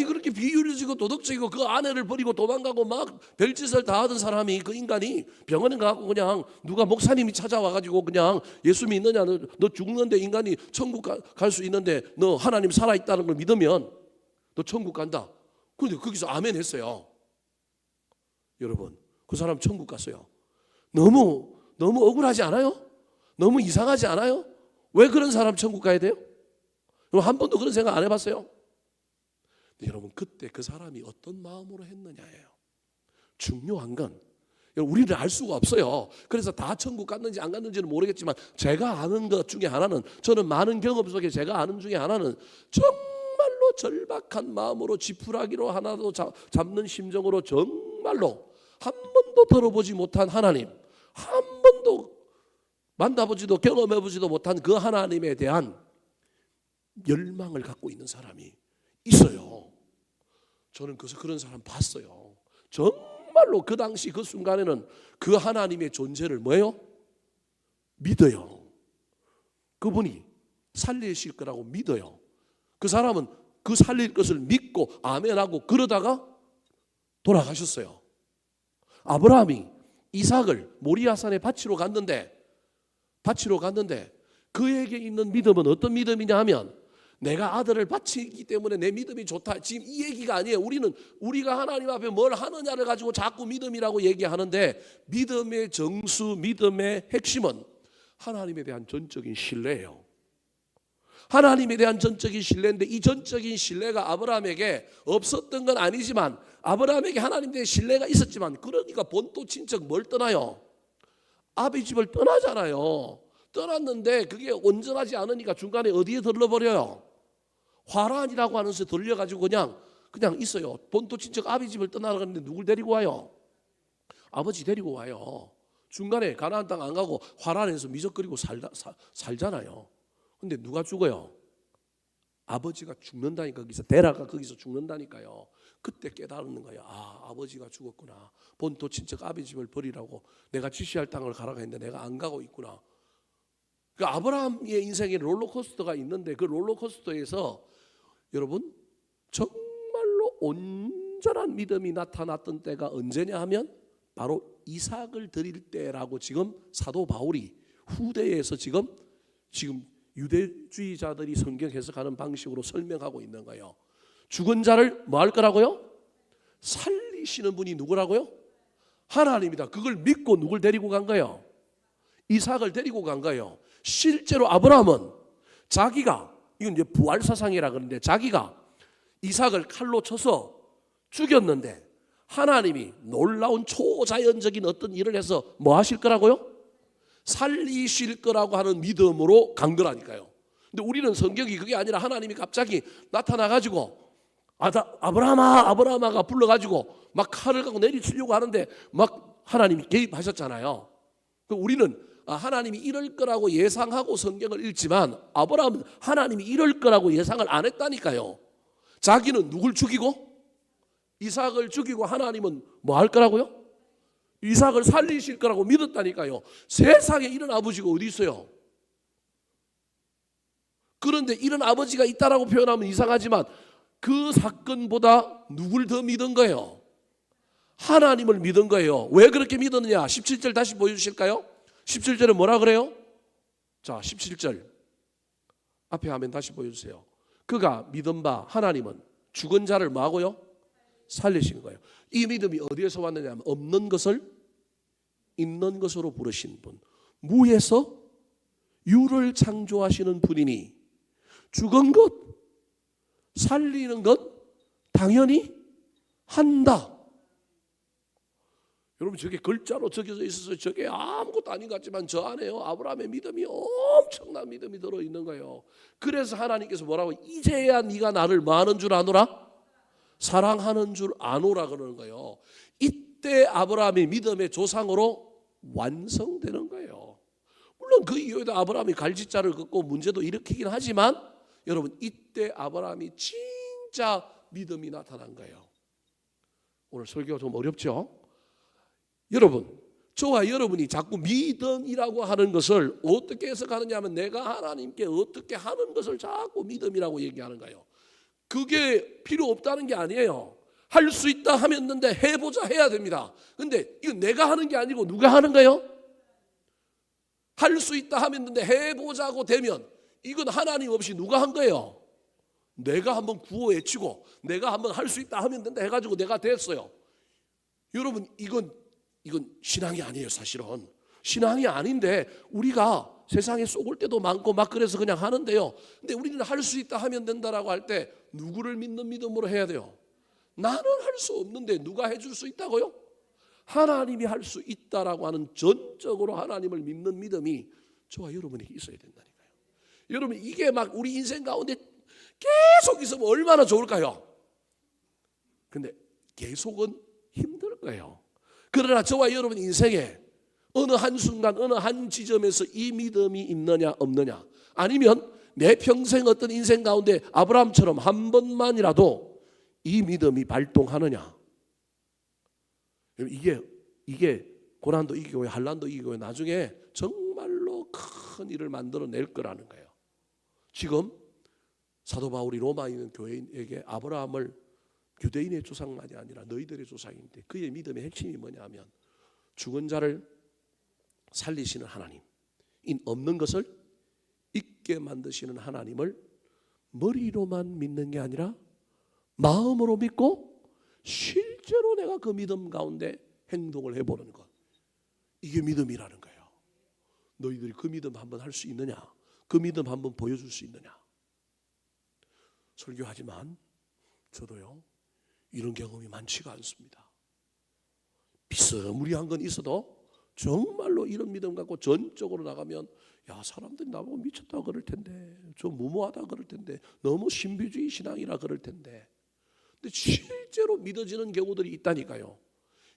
그렇게 비윤리적이고 도덕적이고 그 아내를 버리고 도망가고 막 별짓을 다 하던 사람이, 그 인간이 병원에 가고 그냥 누가 목사님이 찾아와가지고 그냥 예수 믿느냐, 너 죽는데 인간이 천국 갈 수 있는데 너 하나님 살아있다는 걸 믿으면 너 천국 간다. 그런데 거기서 아멘 했어요. 여러분, 그 사람 천국 갔어요. 너무 억울하지 않아요? 너무 이상하지 않아요? 왜 그런 사람 천국 가야 돼요? 한 번도 그런 생각 안 해봤어요? 여러분, 그때 그 사람이 어떤 마음으로 했느냐예요. 중요한 건 우리는 알 수가 없어요. 그래서 다 천국 갔는지 안 갔는지는 모르겠지만, 제가 아는 것 중에 하나는, 저는 많은 경험 속에 제가 아는 중에 하나는, 정말로 절박한 마음으로 지푸라기로 하나도 잡는 심정으로 정말로 한 번도 들어보지 못한 하나님, 한 번도 만나보지도 경험해보지도 못한 그 하나님에 대한 열망을 갖고 있는 사람이 있어요. 저는 그래서 그런 사람 봤어요. 정말로 그 당시 그 순간에는 그 하나님의 존재를 뭐예요? 믿어요. 그분이 살리실 거라고 믿어요. 그 사람은 그 살릴 것을 믿고 아멘하고 그러다가 돌아가셨어요. 아브라함이 이삭을 모리아산에 바치러 갔는데 그에게 있는 믿음은 어떤 믿음이냐 하면 내가 아들을 바치기 때문에 내 믿음이 좋다. 지금 이 얘기가 아니에요. 우리가 하나님 앞에 뭘 하느냐를 가지고 자꾸 믿음이라고 얘기하는데 믿음의 정수, 믿음의 핵심은 하나님에 대한 전적인 신뢰예요. 하나님에 대한 전적인 신뢰인데 이 전적인 신뢰가 아브라함에게 없었던 건 아니지만 아브라함에게 하나님에 대한 신뢰가 있었지만 그러니까 본토 친척 뭘 떠나요? 아비 집을 떠나잖아요. 떠났는데 그게 온전하지 않으니까 중간에 어디에 들러버려요? 화란이라고 하는 곳에 들려가지고 그냥 있어요. 본토 친척 아비 집을 떠나가는데 누굴 데리고 와요? 아버지 데리고 와요. 중간에 가나안 땅 안 가고 화란에서 미적거리고 살잖아요. 근데 누가 죽어요? 아버지가 죽는다니까. 거기서 데라가 거기서 죽는다니까요. 그때 깨달는 거예요. 아, 아버지가 죽었구나. 본토 친척 아비 집을 버리라고 내가 지시할 땅을 가라고 했는데 내가 안 가고 있구나. 그 아브라함의 인생에 롤러코스터가 있는데 그 롤러코스터에서 여러분 정말로 온전한 믿음이 나타났던 때가 언제냐 하면 바로 이삭을 드릴 때라고 지금 사도 바울이 후대에서 지금 유대주의자들이 성경 해석하는 방식으로 설명하고 있는 거예요. 죽은 자를 뭐 할 거라고요? 살리시는 분이 누구라고요? 하나님이다. 그걸 믿고 누굴 데리고 간 거예요? 이삭을 데리고 간 거예요. 실제로 아브라함은 자기가 이건 이제 부활 사상이라 그러는데 자기가 이삭을 칼로 쳐서 죽였는데 하나님이 놀라운 초자연적인 어떤 일을 해서 뭐 하실 거라고요? 살리실 거라고 하는 믿음으로 간 거라니까요. 근데 우리는 성경이 그게 아니라 하나님이 갑자기 나타나가지고 아브라함아가 불러가지고 막 칼을 갖고 내리치려고 하는데 막 하나님이 개입하셨잖아요. 우리는 하나님이 이럴 거라고 예상하고 성경을 읽지만 아브라함은 하나님이 이럴 거라고 예상을 안 했다니까요. 자기는 누굴 죽이고? 이삭을 죽이고 하나님은 뭐 할 거라고요? 이삭을 살리실 거라고 믿었다니까요. 세상에 이런 아버지가 어디 있어요? 그런데 이런 아버지가 있다라고 표현하면 이상하지만 그 사건보다 누굴 더 믿은 거예요? 하나님을 믿은 거예요. 왜 그렇게 믿었느냐? 17절 다시 보여주실까요? 17절에 뭐라 그래요? 자, 17절 앞에 화면 다시 보여주세요. 그가 믿은 바 하나님은 죽은 자를 뭐하고요? 살리신 거예요. 이 믿음이 어디에서 왔느냐 하면 없는 것을 있는 것으로 부르신 분, 무에서 유를 창조하시는 분이니 죽은 것 살리는 것 당연히 한다. 여러분 저게 글자로 적혀져 있어서 저게 아무것도 아닌 것 같지만 저 안에요 아브라함의 믿음이 엄청난 믿음이 들어있는 거예요. 그래서 하나님께서 뭐라고 이제야 네가 나를 뭐 하는 줄 아노라? 사랑하는 줄 아노라 그러는 거예요. 이때 아브라함이 믿음의 조상으로 완성되는 거예요. 물론 그 이후에도 아브라함이 갈짓자를 긋고 문제도 일으키긴 하지만 여러분 이때 아브라함이 진짜 믿음이 나타난 거예요. 오늘 설교가 좀 어렵죠? 여러분 저와 여러분이 자꾸 믿음이라고 하는 것을 어떻게 해석하느냐 하면 내가 하나님께 어떻게 하는 것을 자꾸 믿음이라고 얘기하는 거예요. 그게 필요 없다는 게 아니에요. 할 수 있다 하면는데 해보자 해야 됩니다. 근데 이건 내가 하는 게 아니고 누가 하는 거예요? 할 수 있다 하면는데 해보자고 되면 이건 하나님 없이 누가 한 거예요? 내가 한번 구호 외치고 내가 한번 할 수 있다 하면 된다 해가지고 내가 됐어요. 여러분 이건 신앙이 아니에요. 사실은 신앙이 아닌데 우리가 세상에 쏘을 때도 많고 막 그래서 그냥 하는데요. 근데 우리는 할 수 있다 하면 된다라고 할 때 누구를 믿는 믿음으로 해야 돼요? 나는 할 수 없는데 누가 해줄 수 있다고요? 하나님이 할 수 있다라고 하는 전적으로 하나님을 믿는 믿음이 저와 여러분에게 있어야 된다니까요. 여러분 이게 막 우리 인생 가운데 계속 있으면 얼마나 좋을까요? 근데 계속은 힘들 거예요. 그러나 저와 여러분 인생에 어느 한순간 어느 한 지점에서 이 믿음이 있느냐 없느냐 아니면 내 평생 어떤 인생 가운데 아브라함처럼 한 번만이라도 이 믿음이 발동하느냐. 이게 고난도 이기고 한란도 이기고 나중에 정말로 큰 일을 만들어낼 거라는 거예요. 지금 사도 바울이 로마에 있는 교회인에게 아브라함을 유대인의 조상만이 아니라 너희들의 조상인데 그의 믿음의 핵심이 뭐냐 하면 죽은 자를 살리시는 하나님, 이 없는 것을 있게 만드시는 하나님을 머리로만 믿는 게 아니라 마음으로 믿고 실제로 내가 그 믿음 가운데 행동을 해보는 것, 이게 믿음이라는 거예요. 너희들이 그 믿음 한번 할 수 있느냐? 그 믿음 한번 보여줄 수 있느냐? 설교하지만 저도요, 이런 경험이 많지가 않습니다. 비스무리한 건 있어도 정말로 이런 믿음 갖고 전적으로 나가면, 야, 사람들이 나보고 미쳤다 그럴 텐데, 좀 무모하다 그럴 텐데, 너무 신비주의 신앙이라 그럴 텐데, 근데 실제로 믿어지는 경우들이 있다니까요.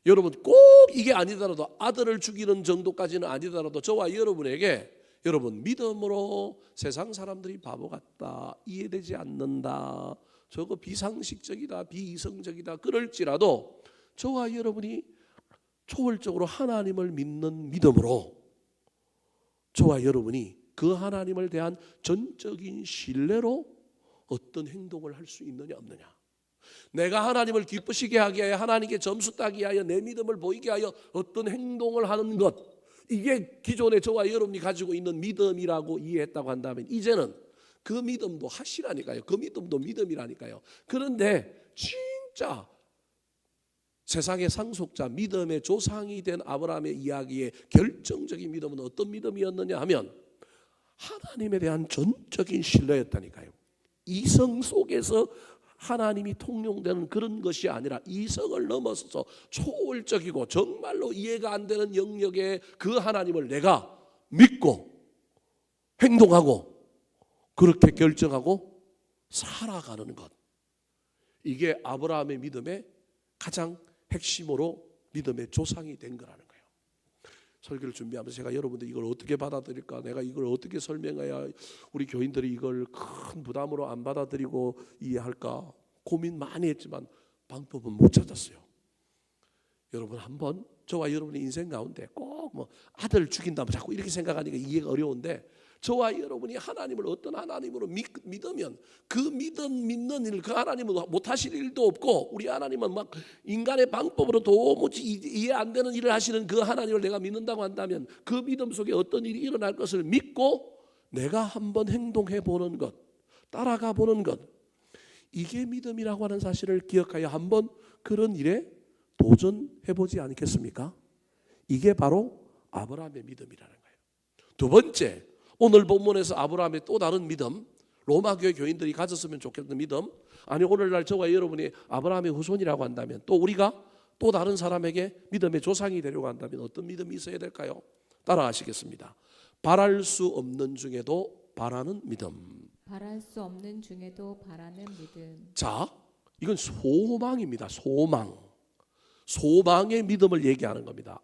여러분, 꼭 이게 아니더라도, 아들을 죽이는 정도까지는 아니더라도 저와 여러분에게, 여러분, 믿음으로 세상 사람들이 바보 같다, 이해되지 않는다, 저거 비상식적이다, 비이성적이다 그럴지라도 저와 여러분이 초월적으로 하나님을 믿는 믿음으로 저와 여러분이 그 하나님을 대한 전적인 신뢰로 어떤 행동을 할 수 있느냐 없느냐, 내가 하나님을 기쁘시게 하게 하여 하나님께 점수 따게 하여 내 믿음을 보이게 하여 어떤 행동을 하는 것, 이게 기존에 저와 여러분이 가지고 있는 믿음이라고 이해했다고 한다면 이제는 그 믿음도 하시라니까요. 그 믿음도 믿음이라니까요. 그런데 진짜 세상의 상속자, 믿음의 조상이 된 아브라함의 이야기의 결정적인 믿음은 어떤 믿음이었느냐 하면 하나님에 대한 전적인 신뢰였다니까요. 이성 속에서 하나님이 통용되는 그런 것이 아니라 이성을 넘어서서 초월적이고 정말로 이해가 안 되는 영역의 그 하나님을 내가 믿고 행동하고 그렇게 결정하고 살아가는 것, 이게 아브라함의 믿음의 가장 핵심으로 믿음의 조상이 된 거라는 거예요. 설교를 준비하면서 제가 여러분들 이걸 어떻게 받아들일까, 내가 이걸 어떻게 설명해야 우리 교인들이 이걸 큰 부담으로 안 받아들이고 이해할까 고민 많이 했지만 방법은 못 찾았어요. 여러분, 한번 저와 여러분의 인생 가운데 꼭 뭐 아들 죽인다 뭐 자꾸 이렇게 생각하니까 이해가 어려운데, 저와 여러분이 하나님을 어떤 하나님으로 믿으면 그 믿는 일, 그 하나님은 못하실 일도 없고, 우리 하나님은 막 인간의 방법으로 도무지 이해 안 되는 일을 하시는 그 하나님을 내가 믿는다고 한다면 그 믿음 속에 어떤 일이 일어날 것을 믿고 내가 한번 행동해 보는 것, 따라가 보는 것, 이게 믿음이라고 하는 사실을 기억하여 한번 그런 일에 도전해 보지 않겠습니까? 이게 바로 아브라함의 믿음이라는 거예요. 두 번째, 오늘 본문에서 아브라함의 또 다른 믿음, 로마 교회 교인들이 가졌으면 좋겠는 믿음, 아니 오늘날 저와 여러분이 아브라함의 후손이라고 한다면 또 우리가 또 다른 사람에게 믿음의 조상이 되려고 한다면 어떤 믿음이 있어야 될까요? 따라하시겠습니다. 바랄 수 없는 중에도 바라는 믿음. 바랄 수 없는 중에도 바라는 믿음. 자, 이건 소망입니다. 소망의 믿음을 얘기하는 겁니다.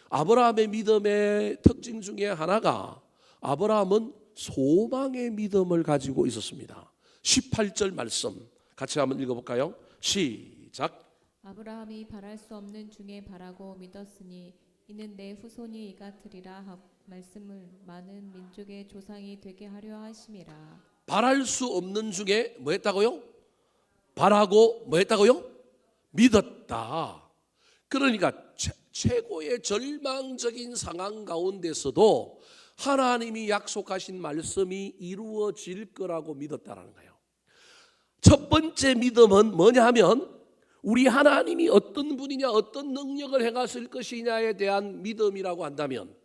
아브라함의 믿음의 특징 중에 하나가, 아브라함은 소망의 믿음을 가지고 있었습니다. 18절 말씀 같이 한번 읽어볼까요? 시작. 아브라함이 바랄 수 없는 중에 바라고 믿었으니 이는 내 후손이 이같으리라 말씀을 많은 민족의 조상이 되게 하려 하심이라. 바랄 수 없는 중에 뭐 했다고요? 바라고 뭐 했다고요? 믿었다. 그러니까 최고의 절망적인 상황 가운데서도 하나님이 약속하신 말씀이 이루어질 거라고 믿었다라는 거예요. 첫 번째 믿음은 뭐냐 하면 우리 하나님이 어떤 분이냐, 어떤 능력을 행하실 것이냐에 대한 믿음이라고 한다면,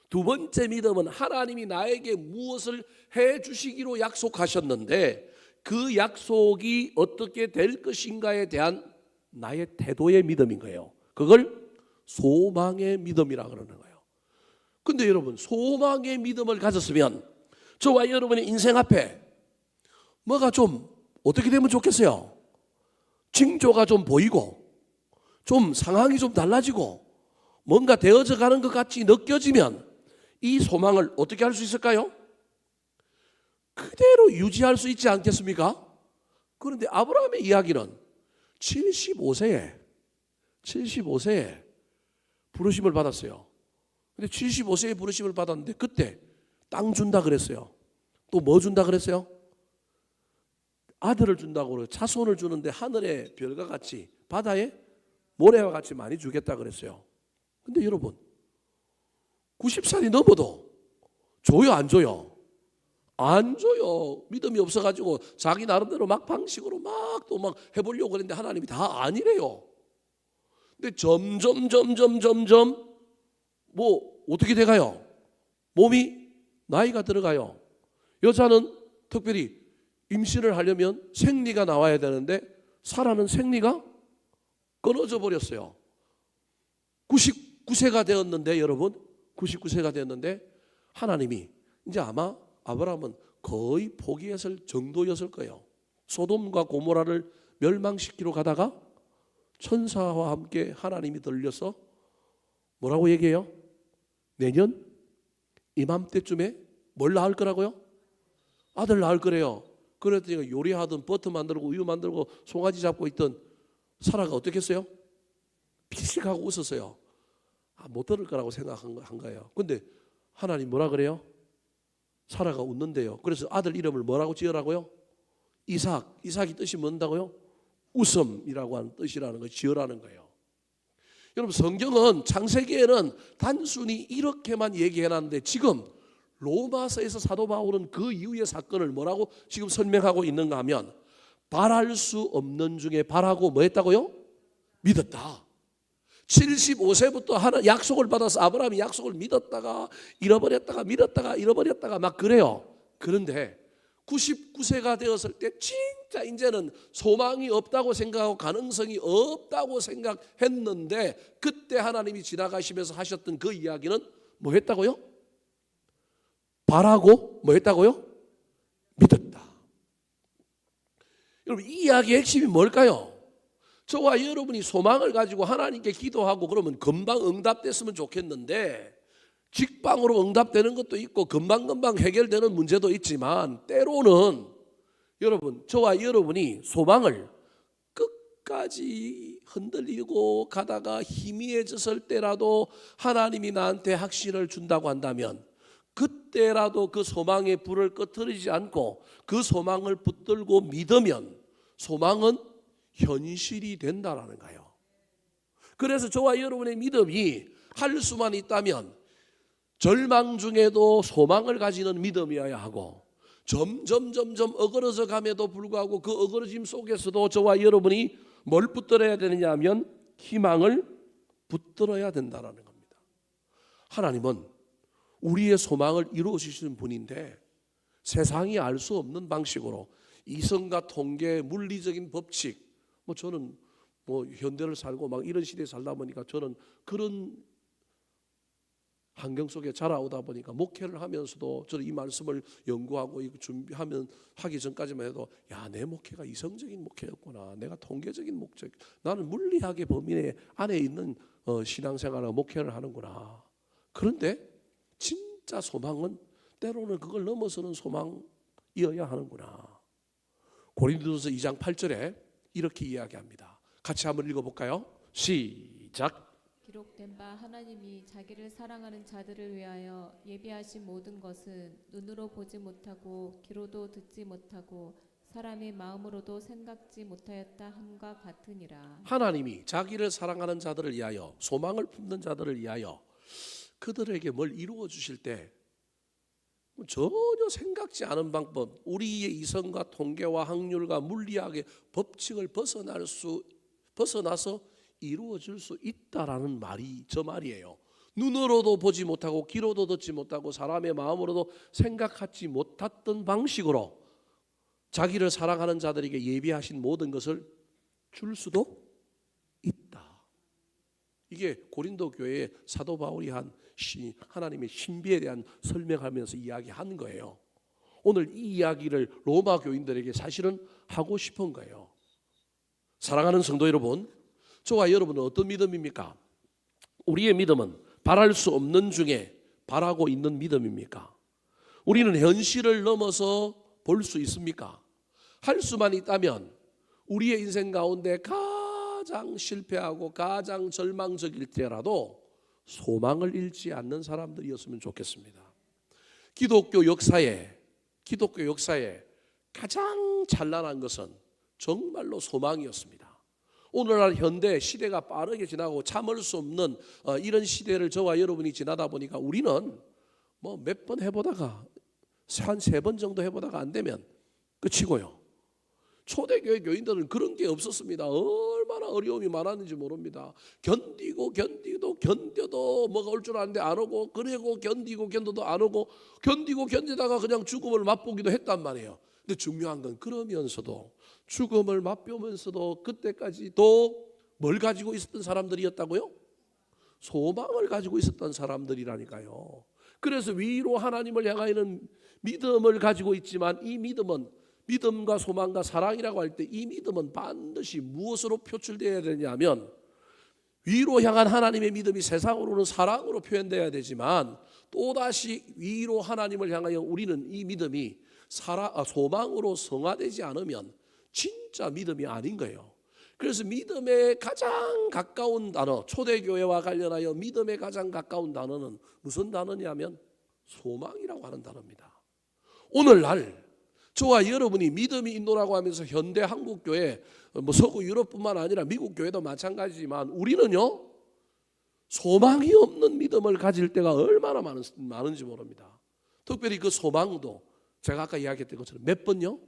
두 번째 믿음은 하나님이 나에게 무엇을 해 주시기로 약속하셨는데 그 약속이 어떻게 될 것인가에 대한 나의 태도의 믿음인 거예요. 그걸 소망의 믿음이라고 그러는 거예요. 근데 여러분, 소망의 믿음을 가졌으면 저와 여러분의 인생 앞에 뭐가 좀 어떻게 되면 좋겠어요? 징조가 좀 보이고 좀 상황이 좀 달라지고 뭔가 되어져 가는 것 같이 느껴지면 이 소망을 어떻게 할 수 있을까요? 그대로 유지할 수 있지 않겠습니까? 그런데 아브라함의 이야기는 75세에 부르심을 받았어요. 근데 75세에 부르심을 받았는데 그때 땅 준다 그랬어요. 또 뭐 준다 그랬어요? 아들을 준다고 그래요. 자손을 주는데 하늘의 별과 같이 바다의 모래와 같이 많이 주겠다 그랬어요. 근데 여러분 90살이 넘어도 줘요 안 줘요? 안 줘요. 믿음이 없어가지고 자기 나름대로 막 방식으로 막 또 막 해보려고 그랬는데 하나님이 다 아니래요. 근데 점점 뭐 어떻게 돼가요? 몸이 나이가 들어가요. 여자는 특별히 임신을 하려면 생리가 나와야 되는데 사라는 생리가 끊어져 버렸어요. 99세가 되었는데 여러분 99세가 되었는데 하나님이 이제 아마 아브라함은 거의 포기했을 정도였을 거예요. 소돔과 고모라를 멸망시키러 가다가 천사와 함께 하나님이 들려서 뭐라고 얘기해요? 내년 이맘때쯤에 뭘 낳을 거라고요? 아들 낳을 거래요. 그랬더니 요리하던 버터 만들고 우유 만들고 송아지 잡고 있던 사라가 어떻게 했어요? 피식하고 웃었어요. 못 들을 거라고 생각한 거예요. 근데 하나님 뭐라 그래요? 사라가 웃는데요. 그래서 아들 이름을 뭐라고 지으라고요? 이삭. 이삭이 뜻이 뭔다고요? 웃음이라고 하는 뜻이라는 거 지으라는 거예요. 여러분 성경은 창세기에는 단순히 이렇게만 얘기해놨는데 지금 로마서에서 사도 바울은 그 이후의 사건을 뭐라고 지금 설명하고 있는가 하면 바랄 수 없는 중에 바라고 뭐 했다고요? 믿었다. 75세부터 하나 약속을 받아서 아브라함이 약속을 믿었다가 잃어버렸다가 믿었다가 잃어버렸다가 막 그래요. 그런데 99세가 되었을 때 진짜 이제는 소망이 없다고 생각하고 가능성이 없다고 생각했는데 그때 하나님이 지나가시면서 하셨던 그 이야기는 뭐 했다고요? 바라고 뭐 했다고요? 믿었다. 여러분 이 이야기의 핵심이 뭘까요? 저와 여러분이 소망을 가지고 하나님께 기도하고 그러면 금방 응답됐으면 좋겠는데 직방으로 응답되는 것도 있고 금방금방 해결되는 문제도 있지만 때로는 여러분 저와 여러분이 소망을 끝까지 흔들리고 가다가 희미해졌을 때라도 하나님이 나한테 확신을 준다고 한다면 그때라도 그 소망의 불을 꺼트리지 않고 그 소망을 붙들고 믿으면 소망은 현실이 된다라는 거예요. 그래서 저와 여러분의 믿음이 할 수만 있다면 절망 중에도 소망을 가지는 믿음이어야 하고 점점 어그러져 감에도 불구하고 그 어그러짐 속에서도 저와 여러분이 뭘 붙들어야 되느냐 하면 희망을 붙들어야 된다는 겁니다. 하나님은 우리의 소망을 이루어 주시는 분인데 세상이 알 수 없는 방식으로 이성과 통계, 물리적인 법칙 저는 현대를 살고 막 이런 시대에 살다 보니까 저는 그런 환경 속에 자라오다 보니까 목회를 하면서도 저는 이 말씀을 연구하고 준비하면 하기 전까지만 해도 내 목회가 이성적인 목회였구나. 내가 통계적인 목적. 나는 물리학의 범위 안에 있는 신앙생활과 목회를 하는구나. 그런데 진짜 소망은 때로는 그걸 넘어서는 소망이어야 하는구나. 고린도전서 2장 8절에 이렇게 이야기합니다. 같이 한번 읽어볼까요? 시작. 기록된 바 하나님이 자기를 사랑하는 자들을 위하여 예비하신 모든 것은 눈으로 보지 못하고 귀로도 듣지 못하고 사람의 마음으로도 생각지 못하였다 함과 같으니라. 하나님이 자기를 사랑하는 자들을 위하여 소망을 품는 자들을 위하여 그들에게 뭘 이루어 주실 때 전혀 생각지 않은 방법, 우리의 이성과 통계와 확률과 물리학의 법칙을 벗어나서 이루어질 수 있다라는 말이 저 말이에요. 눈으로도 보지 못하고 귀로도 듣지 못하고 사람의 마음으로도 생각하지 못했던 방식으로 자기를 사랑하는 자들에게 예비하신 모든 것을 줄 수도 있다. 이게 고린도 교회의 사도 바울이 한 하나님의 신비에 대한 설명하면서 이야기하는 거예요. 오늘 이 이야기를 로마 교인들에게 사실은 하고 싶은 거예요. 사랑하는 성도 여러분, 저와 여러분은 어떤 믿음입니까? 우리의 믿음은 바랄 수 없는 중에 바라고 있는 믿음입니까? 우리는 현실을 넘어서 볼 수 있습니까? 할 수만 있다면 우리의 인생 가운데 가장 실패하고 가장 절망적일 때라도 소망을 잃지 않는 사람들이었으면 좋겠습니다. 기독교 역사에 가장 찬란한 것은 정말로 소망이었습니다. 오늘날 현대 시대가 빠르게 지나고 참을 수 없는 이런 시대를 저와 여러분이 지나다 보니까 우리는 뭐 몇 번 해보다가 한 3번 정도 해보다가 안 되면 끝이고요. 초대교회 교인들은 그런 게 없었습니다. 얼마나 어려움이 많았는지 모릅니다. 견뎌도 뭐가 올 줄 아는데 안 오고, 그리고 견뎌도 안 오고, 견디다가 그냥 죽음을 맛보기도 했단 말이에요. 근데 중요한 건 그러면서도 죽음을 맛보면서도 그때까지도 뭘 가지고 있었던 사람들이었다고요? 소망을 가지고 있었던 사람들이라니까요. 그래서 위로 하나님을 향하여는 믿음을 가지고 있지만, 이 믿음은 믿음과 소망과 사랑이라고 할 때 이 믿음은 반드시 무엇으로 표출되어야 되냐면, 위로 향한 하나님의 믿음이 세상으로는 사랑으로 표현되어야 되지만, 또다시 위로 하나님을 향하여 우리는 이 믿음이 소망으로 성화되지 않으면 진짜 믿음이 아닌 거예요. 그래서 믿음의 가장 가까운 단어, 초대교회와 관련하여 믿음의 가장 가까운 단어는 무슨 단어냐면 소망이라고 하는 단어입니다. 오늘날 저와 여러분이 믿음이 있노라고 하면서 현대 한국교회, 뭐 서구 유럽뿐만 아니라 미국 교회도 마찬가지지만 우리는요, 소망이 없는 믿음을 가질 때가 얼마나 많은지 모릅니다. 특별히 그 소망도 제가 아까 이야기했던 것처럼 몇 번요?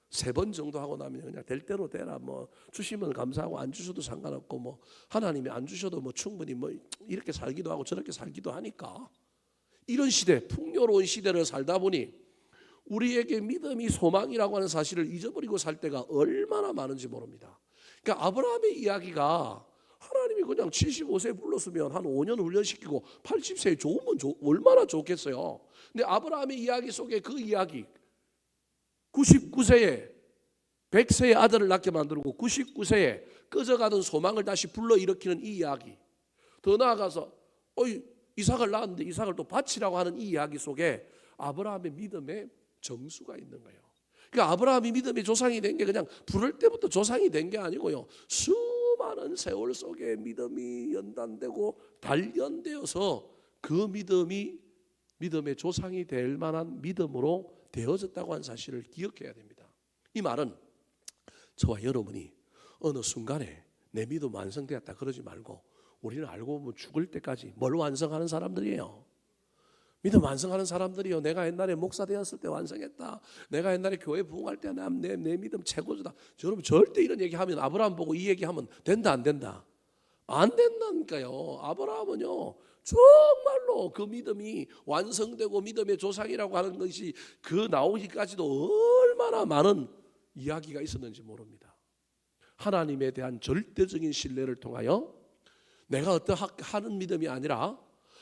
3번 정도 하고 나면 그냥 될 대로 되라, 뭐 주시면 감사하고 안 주셔도 상관없고, 뭐 하나님이 안 주셔도 뭐 충분히 뭐 이렇게 살기도 하고 저렇게 살기도 하니까, 이런 시대, 풍요로운 시대를 살다 보니 우리에게 믿음이 소망이라고 하는 사실을 잊어버리고 살 때가 얼마나 많은지 모릅니다. 그러니까 아브라함의 이야기가 하나님이 그냥 75세에 불렀으면 한 5년 훈련시키고 80세에 좋으면 얼마나 좋겠어요. 근데 아브라함의 이야기 속에 그 이야기, 99세에 100세의 아들을 낳게 만들고 99세에 꺼져가던 소망을 다시 불러일으키는 이 이야기, 더 나아가서 이삭을 낳았는데 이삭을 또 바치라고 하는 이 이야기 속에 아브라함의 믿음의 정수가 있는 거예요. 그러니까 아브라함이 믿음의 조상이 된 게 그냥 부를 때부터 조상이 된 게 아니고요, 수많은 세월 속에 믿음이 연단되고 단련되어서 그 믿음이 믿음의 조상이 될 만한 믿음으로 되어졌다고 하는 사실을 기억해야 됩니다. 이 말은 저와 여러분이 어느 순간에 내 믿음 완성되었다 그러지 말고, 우리는 알고 보면 죽을 때까지 뭘 완성하는 사람들이에요? 믿음 완성하는 사람들이요, 내가 옛날에 목사 되었을 때 완성했다, 내가 옛날에 교회 부흥할 때 내 믿음 최고조다. 여러분 절대 이런 얘기하면, 아브라함 보고 이 얘기하면 된다 안 된다? 안 된다니까요. 아브라함은요 정말로 그 믿음이 완성되고 믿음의 조상이라고 하는 것이 그 나오기까지도 얼마나 많은 이야기가 있었는지 모릅니다. 하나님에 대한 절대적인 신뢰를 통하여 내가 하는 믿음이 아니라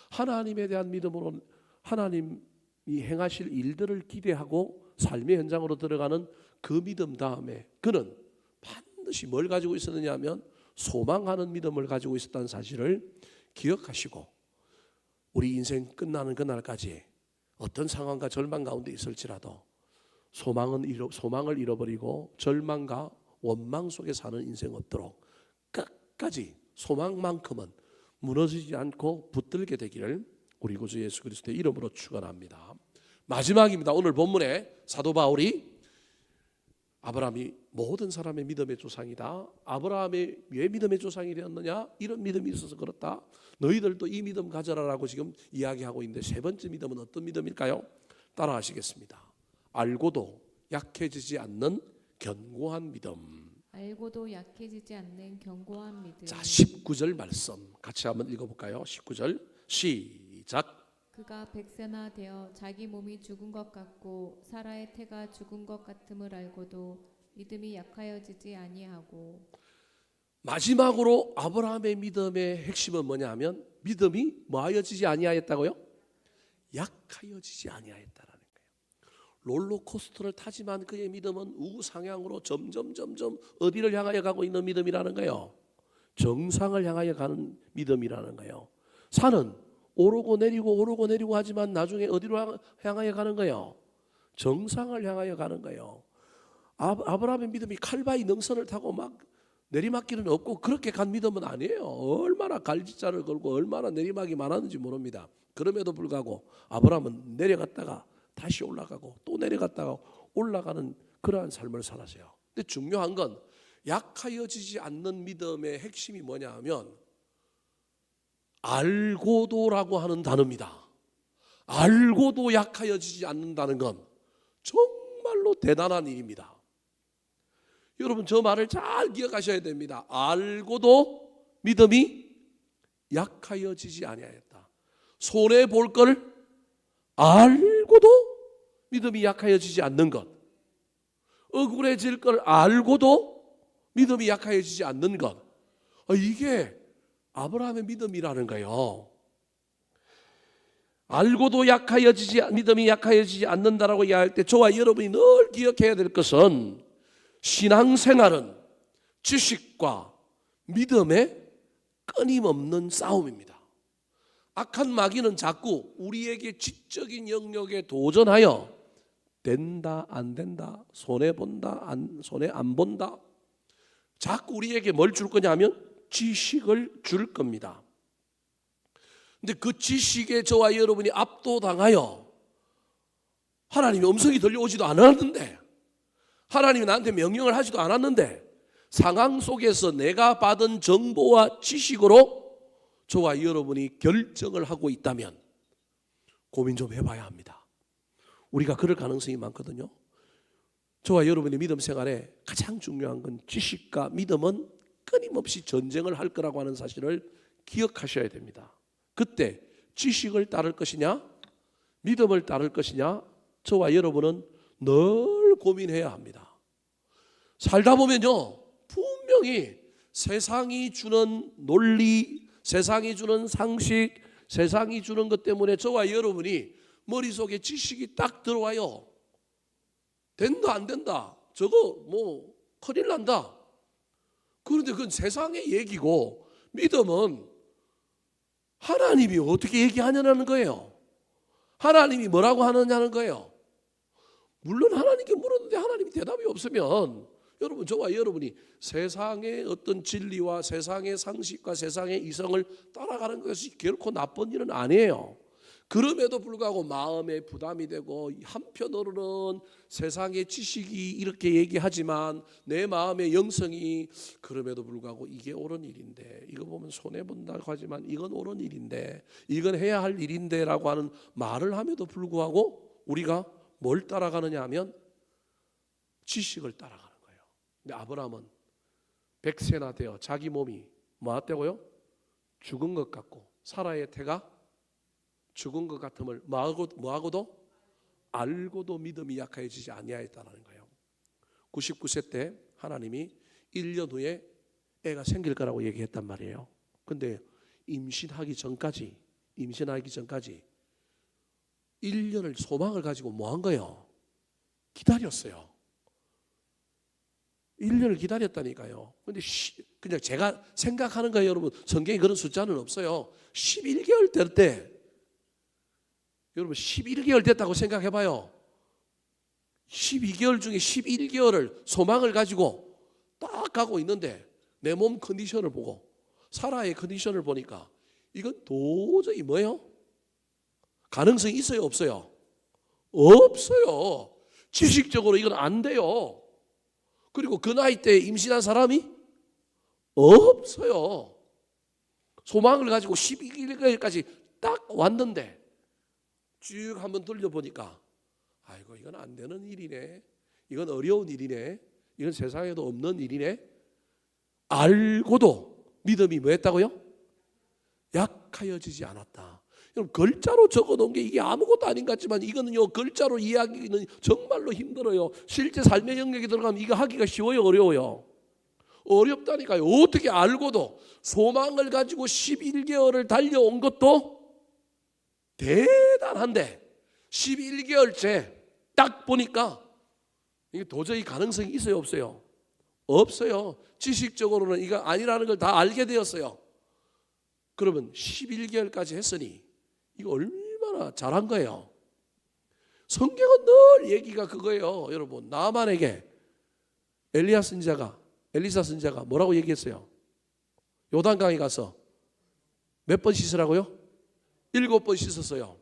하나님에 대한 믿음으로 하나님이 행하실 일들을 기대하고 삶의 현장으로 들어가는 그 믿음 다음에 그는 반드시 뭘 가지고 있었느냐 하면 소망하는 믿음을 가지고 있었다는 사실을 기억하시고, 우리 인생 끝나는 그날까지 어떤 상황과 절망 가운데 있을지라도 소망을 잃어버리고 절망과 원망 속에 사는 인생 없도록 끝까지 소망만큼은 무너지지 않고 붙들게 되기를 우리 구주 예수 그리스도의 이름으로 축원합니다. 마지막입니다. 오늘 본문에 사도 바울이 아브라함이 모든 사람의 믿음의 조상이다, 아브라함이 왜 믿음의 조상이 되었느냐, 이런 믿음이 있어서 그렇다, 너희들도 이 믿음 가져라라고 지금 이야기하고 있는데, 세 번째 믿음은 어떤 믿음일까요? 따라 하시겠습니다. 알고도 약해지지 않는 견고한 믿음. 알고도 약해지지 않는 견고한 믿음. 자, 19절 말씀 같이 한번 읽어볼까요? 19절 시작. 그가 백세나 되어 자기 몸이 죽은 것 같고 사라의 태가 죽은 것 같음을 알고도 믿음이 약하여지지 아니하고. 마지막으로 아브라함의 믿음의 핵심은 뭐냐 하면, 믿음이 뭐하여지지 아니하였다고요? 약하여지지 아니하였다라는 거예요. 롤러코스터를 타지만 그의 믿음은 우상향으로 점점 어디를 향하여 가고 있는 믿음이라는 거예요? 정상을 향하여 가는 믿음이라는 거예요. 산은 오르고 내리고 하지만 나중에 어디로 향하여 가는 거예요? 정상을 향하여 가는 거예요. 아브라함의 믿음이 칼바위 능선을 타고 막 내리막길은 없고 그렇게 간 믿음은 아니에요. 얼마나 갈지자를 걸고 얼마나 내리막이 많았는지 모릅니다. 그럼에도 불구하고 아브라함은 내려갔다가 다시 올라가고 또 내려갔다가 올라가는 그러한 삶을 살았어요. 근데 중요한 건 약하여지지 않는 믿음의 핵심이 뭐냐 하면 알고도라고 하는 단어입니다. 알고도 약하여지지 않는다는 건 정말로 대단한 일입니다. 여러분 저 말을 잘 기억하셔야 됩니다. 알고도 믿음이 약하여지지 아니하였다. 손해 볼 걸 알고도 믿음이 약하여지지 않는 것, 억울해질 걸 알고도 믿음이 약하여지지 않는 것, 이게 아브라함의 믿음이라는 거예요. 알고도 믿음이 약하여지지 않는다라고 이야기할 때 저와 여러분이 늘 기억해야 될 것은 신앙생활은 지식과 믿음의 끊임없는 싸움입니다. 악한 마귀는 자꾸 우리에게 지적인 영역에 도전하여 된다 안 된다, 손해 본다 손해 안 본다, 자꾸 우리에게 뭘 줄 거냐 하면 지식을 줄 겁니다. 근데 그 지식에 저와 여러분이 압도당하여 하나님의 음성이 들려오지도 않았는데, 하나님이 나한테 명령을 하지도 않았는데 상황 속에서 내가 받은 정보와 지식으로 저와 여러분이 결정을 하고 있다면 고민 좀 해봐야 합니다. 우리가 그럴 가능성이 많거든요. 저와 여러분의 믿음 생활에 가장 중요한 건 지식과 믿음은 끊임없이 전쟁을 할 거라고 하는 사실을 기억하셔야 됩니다. 그때 지식을 따를 것이냐 믿음을 따를 것이냐 저와 여러분은 늘 고민해야 합니다. 살다 보면요 분명히 세상이 주는 논리, 세상이 주는 상식, 세상이 주는 것 때문에 저와 여러분이 머릿속에 지식이 딱 들어와요. 된다 안 된다, 저거 뭐 큰일 난다. 그런데 그건 세상의 얘기고 믿음은 하나님이 어떻게 얘기하냐는 거예요. 하나님이 뭐라고 하느냐는 거예요. 물론 하나님께 물었는데 하나님이 대답이 없으면 여러분 저와 여러분이 세상의 어떤 진리와 세상의 상식과 세상의 이성을 따라가는 것이 결코 나쁜 일은 아니에요. 그럼에도 불구하고 마음에 부담이 되고 한편으로는 세상의 지식이 이렇게 얘기하지만 내 마음의 영성이 그럼에도 불구하고 이게 옳은 일인데, 이거 보면 손해본다고 하지만 이건 옳은 일인데, 이건 해야 할 일인데 라고 하는 말을 함에도 불구하고 우리가 뭘 따라가느냐 하면 지식을 따라가는 거예요. 근데 아브라함은 100세나 되어 자기 몸이 뭐였다고요? 죽은 것 같고 사라의 태가 죽은 것 같음을 뭐하고도 알고도 믿음이 약해지지 아니하였다는 거예요. 99세 때 하나님이 1년 후에 애가 생길 거라고 얘기했단 말이에요. 근데 임신하기 전까지 1년을 소망을 가지고 뭐 한 거예요? 기다렸어요. 1년을 기다렸다니까요. 근데 그냥 제가 생각하는 거예요, 여러분. 성경에 그런 숫자는 없어요. 11개월 될 때, 여러분 11개월 됐다고 생각해 봐요. 12개월 중에 11개월을 소망을 가지고 딱 가고 있는데 내 몸 컨디션을 보고 사라의 컨디션을 보니까 이건 도저히 뭐예요? 가능성이 있어요, 없어요? 없어요. 지식적으로 이건 안 돼요. 그리고 그 나이 때 임신한 사람이 없어요. 소망을 가지고 12개월까지 딱 왔는데 쭉 한번 돌려보니까 아이고 이건 안 되는 일이네, 이건 어려운 일이네, 이건 세상에도 없는 일이네. 알고도 믿음이 뭐 했다고요? 약하여지지 않았다. 여러분 글자로 적어놓은 게 이게 아무것도 아닌 것 같지만 이거는요 글자로 이해하기는 정말로 힘들어요. 실제 삶의 영역에 들어가면 이거 하기가 쉬워요, 어려워요? 어렵다니까요. 어떻게 알고도 소망을 가지고 11개월을 달려온 것도 대단한데 11개월째 딱 보니까 이게 도저히 가능성이 있어요, 없어요? 없어요. 지식적으로는 이거 아니라는 걸 다 알게 되었어요. 그러면 11개월까지 했으니 이거 얼마나 잘한 거예요. 성경은 늘 얘기가 그거예요. 여러분 나만에게 엘리사 선지자가 뭐라고 얘기했어요? 요단강에 가서 몇 번 씻으라고요? 7번 씻었어요.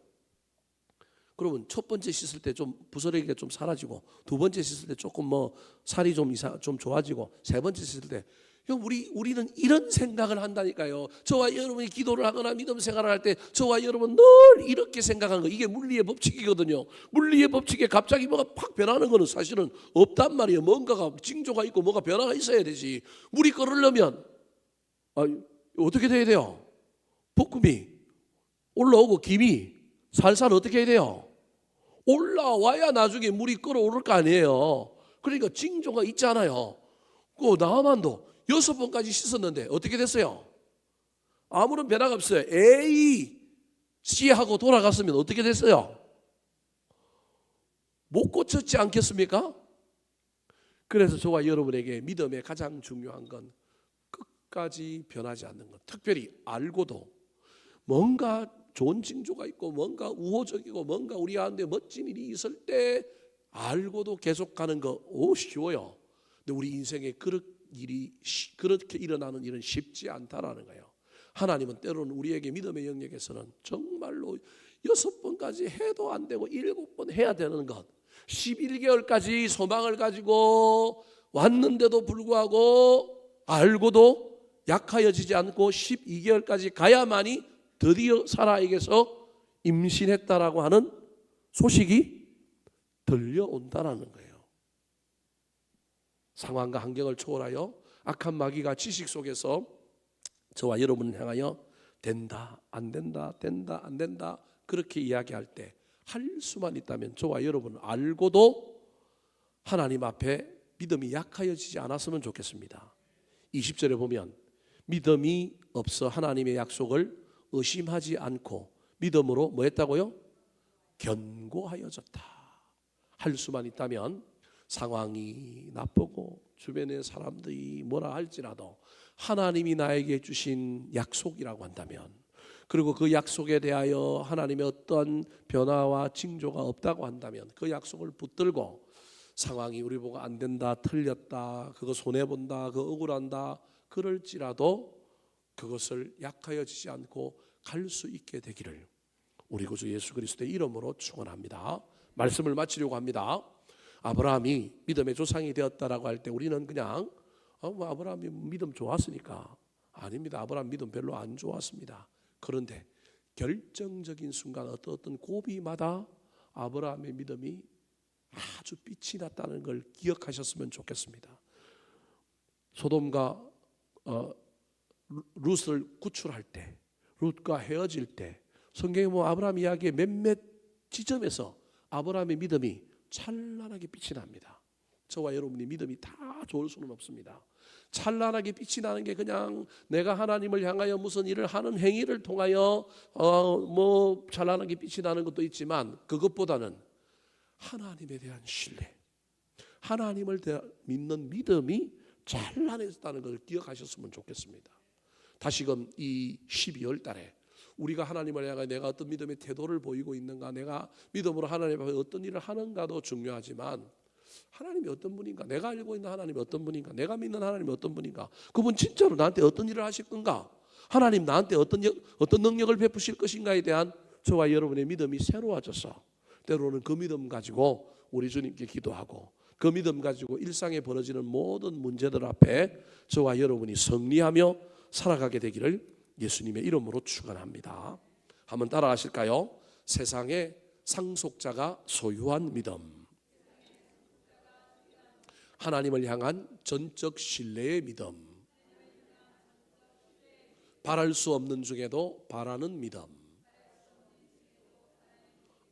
그러면 첫 번째 씻을 때 좀 부스러기가 좀 사라지고, 두 번째 씻을 때 조금 뭐 살이 좀 좋아지고, 세 번째 씻을 때, 우리는 이런 생각을 한다니까요. 저와 여러분이 기도를 하거나 믿음 생활을 할 때 저와 여러분 늘 이렇게 생각하는 거, 이게 물리의 법칙이거든요. 물리의 법칙에 갑자기 뭐가 팍 변하는 거는 사실은 없단 말이에요. 뭔가가 징조가 있고 뭐가 변화가 있어야 되지. 물이 끓으려면 어떻게 돼야 돼요? 볶음이 올라오고 김이 살살 어떻게 해야 돼요? 올라와야 나중에 물이 끓어오를 거 아니에요. 그러니까 징조가 있잖아요. 그 나만도 6번까지 씻었는데 어떻게 됐어요? 아무런 변화가 없어요. A, C하고 돌아갔으면 어떻게 됐어요? 못 고쳤지 않겠습니까? 그래서 저와 여러분에게 믿음의 가장 중요한 건 끝까지 변하지 않는 것. 특별히 알고도 뭔가 좋은 징조가 있고 뭔가 우호적이고 뭔가 우리 가운데 멋진 일이 있을 때 알고도 계속 가는 거 쉬워요. 근데 우리 인생에 그렇게 일어나는 일은 쉽지 않다라는 거예요. 하나님은 때로는 우리에게 믿음의 영역에서는 정말로 6번까지 해도 안 되고 7번 해야 되는 것, 11개월까지 소망을 가지고 왔는데도 불구하고 알고도 약하여지지 않고 12개월까지 가야만이 드디어 사라에게서 임신했다라고 하는 소식이 들려온다라는 거예요. 상황과 환경을 초월하여 악한 마귀가 지식 속에서 저와 여러분을 향하여 된다, 안 된다, 된다, 안 된다 그렇게 이야기할 때 할 수만 있다면 저와 여러분은 알고도 하나님 앞에 믿음이 약하여지지 않았으면 좋겠습니다. 20절에 보면 믿음이 없어 하나님의 약속을 의심하지 않고 믿음으로 뭐 했다고요? 견고하여졌다. 할 수만 있다면 상황이 나쁘고 주변의 사람들이 뭐라 할지라도 하나님이 나에게 주신 약속이라고 한다면, 그리고 그 약속에 대하여 하나님의 어떤 변화와 징조가 없다고 한다면 그 약속을 붙들고 상황이 우리 보고 안 된다, 틀렸다, 그거 손해본다, 그거 억울한다 그럴지라도 그것을 약하여지지 않고 갈 수 있게 되기를 우리 구주 예수 그리스도의 이름으로 축원합니다. 말씀을 마치려고 합니다. 아브라함이 믿음의 조상이 되었다라고 할 때 우리는 그냥 아브라함이 믿음 좋았으니까, 아닙니다. 아브라함 믿음 별로 안 좋았습니다. 그런데 결정적인 순간 어떤 고비마다 아브라함의 믿음이 아주 빛이 났다는 걸 기억하셨으면 좋겠습니다. 소돔과 룻을 구출할 때, 룻과 헤어질 때 성경에 뭐 아브라함 이야기의 몇몇 지점에서 아브라함의 믿음이 찬란하게 빛이 납니다. 저와 여러분의 믿음이 다 좋을 수는 없습니다. 찬란하게 빛이 나는 게 그냥 내가 하나님을 향하여 무슨 일을 하는 행위를 통하여 뭐 찬란하게 빛이 나는 것도 있지만, 그것보다는 하나님에 대한 신뢰, 하나님을 믿는 믿음이 찬란해졌다는 것을 기억하셨으면 좋겠습니다. 다시금 이 12월 달에 우리가 하나님을 향해 내가 어떤 믿음의 태도를 보이고 있는가, 내가 믿음으로 하나님 앞에 어떤 일을 하는가도 중요하지만 하나님이 어떤 분인가, 내가 알고 있는 하나님이 어떤 분인가, 내가 믿는 하나님이 어떤 분인가, 그분 진짜로 나한테 어떤 일을 하실 건가, 하나님 나한테 어떤 능력을 베푸실 것인가에 대한 저와 여러분의 믿음이 새로워져서 때로는 그 믿음 가지고 우리 주님께 기도하고 그 믿음 가지고 일상에 벌어지는 모든 문제들 앞에 저와 여러분이 승리하며 살아가게 되기를 예수님의 이름으로 축원합니다. 한번 따라하실까요? 세상의 상속자가 소유한 믿음, 하나님을 향한 전적 신뢰의 믿음, 바랄 수 없는 중에도 바라는 믿음,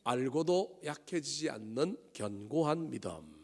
알고도 약해지지 않는 견고한 믿음.